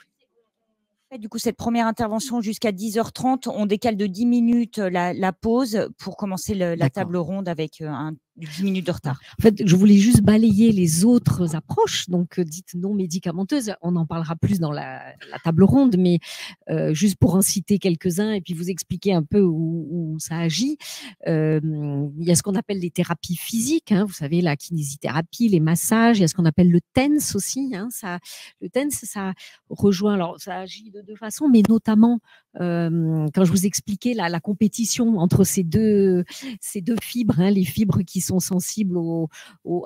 Du coup, cette première intervention jusqu'à 10h30, on décale de 10 minutes la pause pour commencer la table ronde avec 10 minutes de retard. En fait, je voulais juste balayer les autres approches, donc dites non médicamenteuses. On en parlera plus dans la table ronde, mais juste pour en citer quelques-uns et puis vous expliquer un peu où ça agit. Il y a ce qu'on appelle les thérapies physiques, hein, vous savez, la kinésithérapie, les massages. Il y a ce qu'on appelle le TENS aussi. Hein, le TENS, ça rejoint, alors ça agit de deux façons, mais notamment quand je vous expliquais la compétition entre ces deux fibres, hein, les fibres qui sont sensibles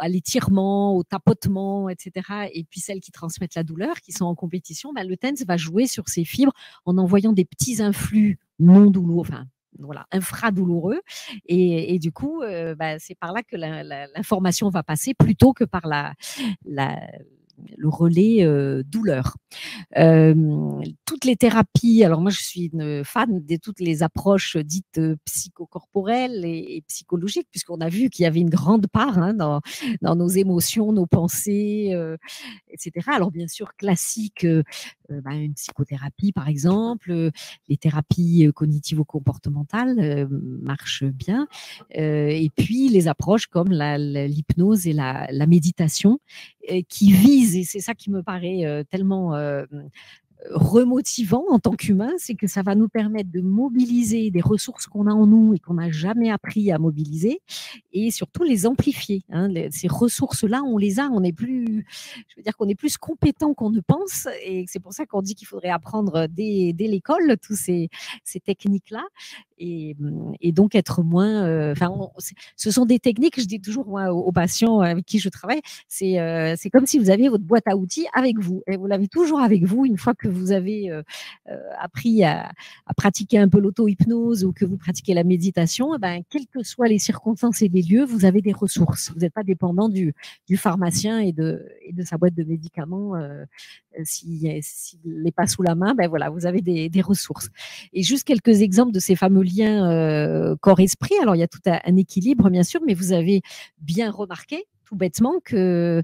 à l'étirement, au tapotement, etc., et puis celles qui transmettent la douleur, qui sont en compétition, ben, le TENS va jouer sur ces fibres en envoyant des petits influx non douloureux, enfin, voilà, infradouloureux, et du coup, ben, c'est par là que l'information va passer plutôt que par le relais douleur. Toutes les thérapies, alors moi je suis une fan de toutes les approches dites psychocorporelles et psychologiques, puisqu'on a vu qu'il y avait une grande part, hein, dans nos émotions, nos pensées, etc. Alors bien sûr, classique, une psychothérapie par exemple, les thérapies cognitivo-comportementales marchent bien, et puis les approches comme l'hypnose et la méditation qui visent, et c'est ça qui me paraît tellement remotivant en tant qu'humain, c'est que ça va nous permettre de mobiliser des ressources qu'on a en nous et qu'on n'a jamais appris à mobiliser, et surtout les amplifier. Hein. Ces ressources-là, on les a, on est plus, je veux dire qu'on est plus compétent qu'on ne pense, et c'est pour ça qu'on dit qu'il faudrait apprendre dès l'école tous ces techniques-là, et donc être moins. Ce sont des techniques, je dis toujours moi, aux patients avec qui je travaille, c'est comme si vous aviez votre boîte à outils avec vous, et vous l'avez toujours avec vous une fois que vous avez appris à pratiquer un peu l'auto-hypnose ou que vous pratiquez la méditation. Ben, quelles que soient les circonstances et les lieux, vous avez des ressources. Vous n'êtes pas dépendant du pharmacien et de sa boîte de médicaments. S'il n'est pas sous la main, ben voilà, vous avez des ressources. Et juste quelques exemples de ces fameux liens corps-esprit. Alors, il y a tout un équilibre, bien sûr, mais vous avez bien remarqué, tout bêtement, que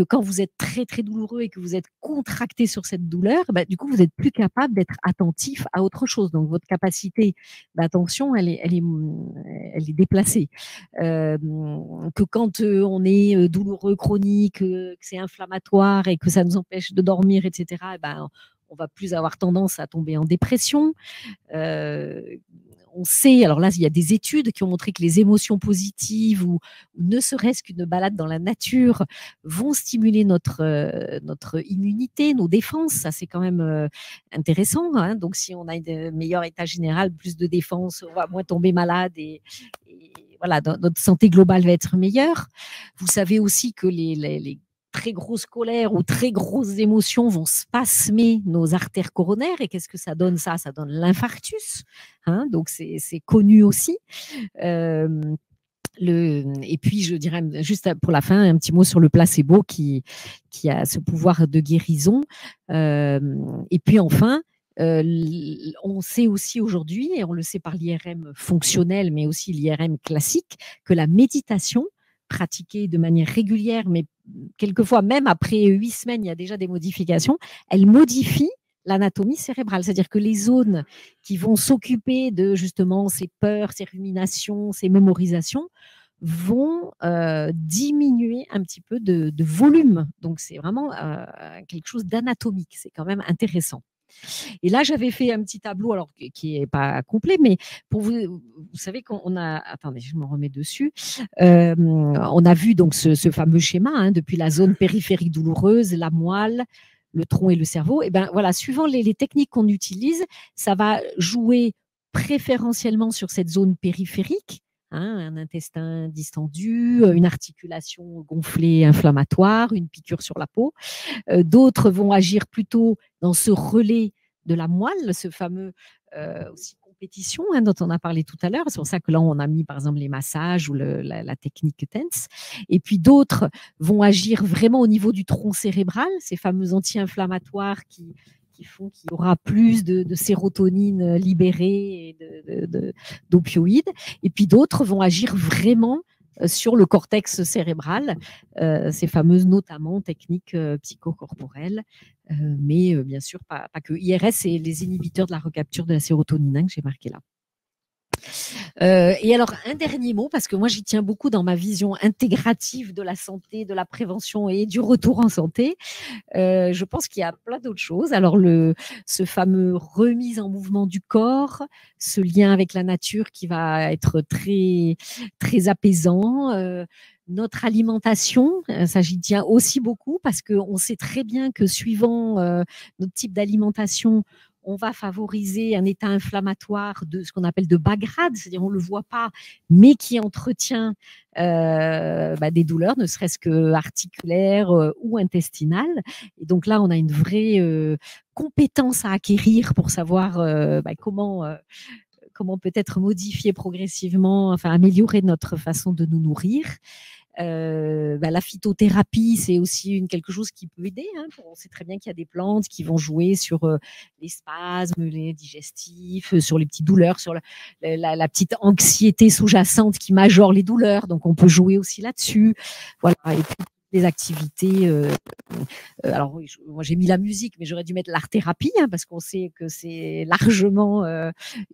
quand vous êtes très, très douloureux et que vous êtes contracté sur cette douleur, bah, du coup, vous êtes plus capable d'être attentif à autre chose. Donc, votre capacité d'attention, elle est déplacée. Que quand on est douloureux, chronique, que c'est inflammatoire et que ça nous empêche de dormir, etc., ben, on va plus avoir tendance à tomber en dépression. On sait, alors là, il y a des études qui ont montré que les émotions positives ou ne serait-ce qu'une balade dans la nature vont stimuler notre immunité, nos défenses. Ça, c'est quand même intéressant. Hein. Donc, si on a un meilleur état général, plus de défense, on va moins tomber malade et voilà, notre santé globale va être meilleure. Vous savez aussi que les très grosses colères ou très grosses émotions vont spasmer nos artères coronaires. Et qu'est-ce que ça donne, ça? Ça donne l'infarctus. Hein, donc, c'est connu aussi. Et puis, je dirais, juste pour la fin, un petit mot sur le placebo qui a ce pouvoir de guérison. Et puis, enfin, on sait aussi aujourd'hui, et on le sait par l'IRM fonctionnel, mais aussi l'IRM classique, que la méditation pratiquée de manière régulière, mais quelquefois même après 8 semaines, il y a déjà des modifications, elle modifie l'anatomie cérébrale. C'est-à-dire que les zones qui vont s'occuper de justement ces peurs, ces ruminations, ces mémorisations, vont diminuer un petit peu de volume. Donc, c'est vraiment quelque chose d'anatomique. C'est quand même intéressant. Et là, j'avais fait un petit tableau, alors qui n'est pas complet, mais pour vous savez qu'on a, attendez, je m'en remets dessus. On a vu donc ce fameux schéma, hein, depuis la zone périphérique douloureuse, la moelle, le tronc et le cerveau. Et ben voilà, suivant les techniques qu'on utilise, ça va jouer préférentiellement sur cette zone périphérique. Hein, un intestin distendu, une articulation gonflée inflammatoire, une piqûre sur la peau. D'autres vont agir plutôt dans ce relais de la moelle, ce fameux aussi compétition, hein, dont on a parlé tout à l'heure. C'est pour ça que là, on a mis par exemple les massages ou la technique TENS. Et puis d'autres vont agir vraiment au niveau du tronc cérébral, ces fameux anti-inflammatoires qui font qu'il y aura plus de sérotonine libérée et d'opioïdes. Et puis d'autres vont agir vraiment sur le cortex cérébral, ces fameuses notamment techniques psychocorporelles, mais bien sûr pas que. IRS, c'est les inhibiteurs de la recapture de la sérotonine, hein, que j'ai marqué là. Et alors, un dernier mot, parce que moi, j'y tiens beaucoup dans ma vision intégrative de la santé, de la prévention et du retour en santé. Je pense qu'il y a plein d'autres choses. Alors, ce fameux remise en mouvement du corps, ce lien avec la nature qui va être très, très apaisant. Notre alimentation, ça j'y tiens aussi beaucoup parce qu'on sait très bien que suivant notre type d'alimentation, on va favoriser un état inflammatoire de ce qu'on appelle de bas grade, c'est-à-dire on ne le voit pas, mais qui entretient des douleurs, ne serait-ce que articulaires ou intestinales. Et donc là, on a une vraie compétence à acquérir pour savoir comment peut-être modifier progressivement, enfin améliorer notre façon de nous nourrir. La phytothérapie, c'est aussi quelque chose qui peut aider. On sait très bien qu'il y a des plantes qui vont jouer sur les spasmes, les digestifs, sur les petites douleurs, sur la petite anxiété sous-jacente qui majore les douleurs. Donc, on peut jouer aussi là-dessus. Voilà. Et puis, des activités. Alors, oui, moi, j'ai mis la musique, mais j'aurais dû mettre l'art-thérapie, parce qu'on sait que c'est largement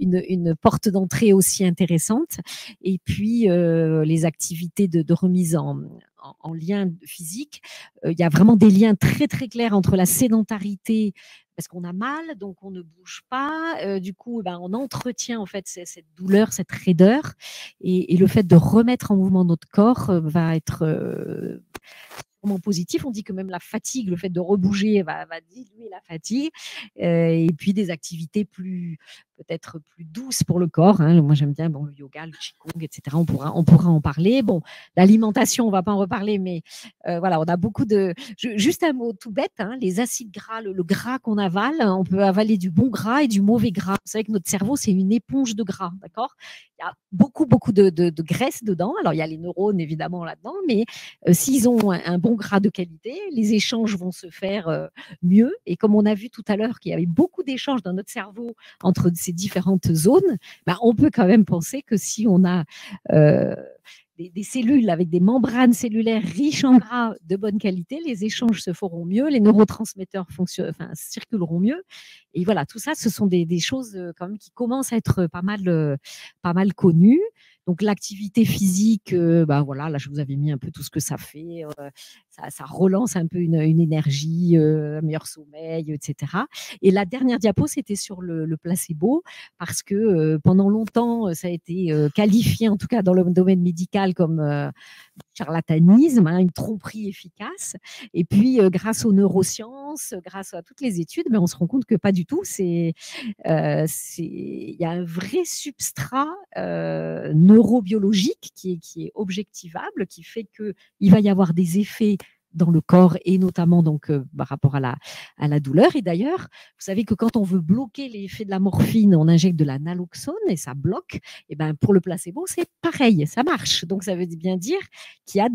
une porte d'entrée aussi intéressante. Et puis, les activités de remise en lien physique. Il y a vraiment des liens très, très clairs entre la sédentarité, parce qu'on a mal, donc on ne bouge pas. Du coup, on entretient en fait cette douleur, cette raideur. Et le fait de remettre en mouvement notre corps va être positif. On dit que même la fatigue, le fait de rebouger va diluer la fatigue. Et puis des activités peut-être plus douces pour le corps. Moi, j'aime bien le yoga, le qigong, etc. On pourra en parler. Bon, l'alimentation, on ne va pas en reparler, mais voilà, on a beaucoup de... Juste un mot tout bête, les acides gras, le gras qu'on avale, on peut avaler du bon gras et du mauvais gras. Vous savez que notre cerveau, c'est une éponge de gras, d'accord ? Il y a beaucoup de graisse dedans. Alors, il y a les neurones, évidemment, là-dedans, mais s'ils ont un bon gras de qualité, les échanges vont se faire mieux. Et comme on a vu tout à l'heure qu'il y avait beaucoup d'échanges dans notre cerveau entre ces différentes zones, on peut quand même penser que si on a des cellules avec des membranes cellulaires riches en gras de bonne qualité, les échanges se feront mieux, les neurotransmetteurs circuleront mieux. Et voilà, tout ça, ce sont des choses quand même qui commencent à être pas mal connues. Donc l'activité physique, voilà, là je vous avais mis un peu tout ce que ça fait, ça relance un peu une énergie, un meilleur sommeil, etc. Et la dernière diapo, c'était sur le placebo, parce que pendant longtemps, ça a été qualifié, en tout cas dans le domaine médical, comme charlatanisme, une tromperie efficace. Et puis, grâce aux neurosciences, grâce à toutes les études, mais on se rend compte que pas du tout. Il y a un vrai substrat neurobiologique qui est objectivable, qui fait qu'il va y avoir des effets dans le corps et notamment donc par rapport à la douleur. Et d'ailleurs, vous savez que quand on veut bloquer l'effet de la morphine, on injecte de la naloxone et ça bloque. Et pour le placebo, c'est pareil, ça marche. Donc ça veut bien dire qu'il y a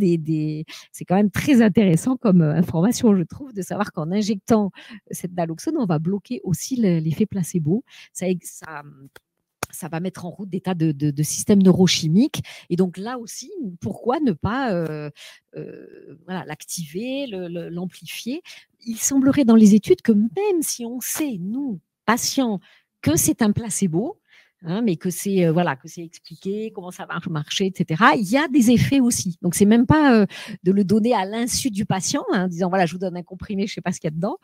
c'est quand même très intéressant comme information, je trouve, de savoir qu'en injectant cette naloxone, on va bloquer aussi l'effet placebo. Ça va mettre en route des tas de systèmes neurochimiques. Et donc là aussi, pourquoi ne pas l'activer, l'amplifier ? Il semblerait dans les études que même si on sait, nous, patients, que c'est un placebo, mais que c'est expliqué, comment ça va marcher, etc. Il y a des effets aussi. Donc, c'est même pas de le donner à l'insu du patient, en disant, voilà, je vous donne un comprimé, je sais pas ce qu'il y a dedans.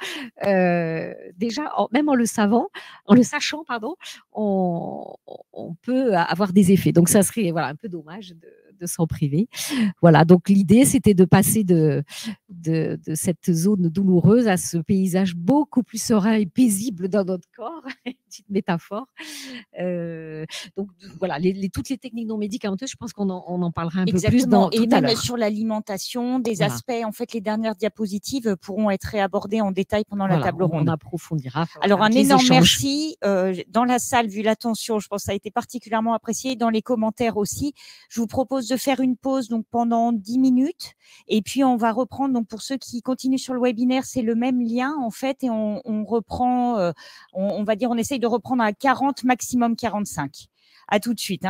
Déjà, même en le sachant, on peut avoir des effets. Donc, ça serait un peu dommage de s'en priver. Voilà, donc l'idée, c'était de passer de cette zone douloureuse à ce paysage beaucoup plus serein et paisible dans notre corps, une petite métaphore. Donc voilà, toutes les techniques non médicamenteuses, je pense qu'on en parlera un peu plus tout à l'heure. Sur l'alimentation, des aspects, en fait, les dernières diapositives pourront être réabordées en détail pendant la table ronde. On approfondira. Alors, un énorme merci. Dans la salle, vu l'attention, je pense que ça a été particulièrement apprécié. Dans les commentaires aussi, je vous propose de faire une pause donc pendant 10 minutes et puis on va reprendre. Donc pour ceux qui continuent sur le webinaire, c'est le même lien en fait et on reprend, on va dire, on essaye de reprendre à 40, maximum 45. À tout de suite.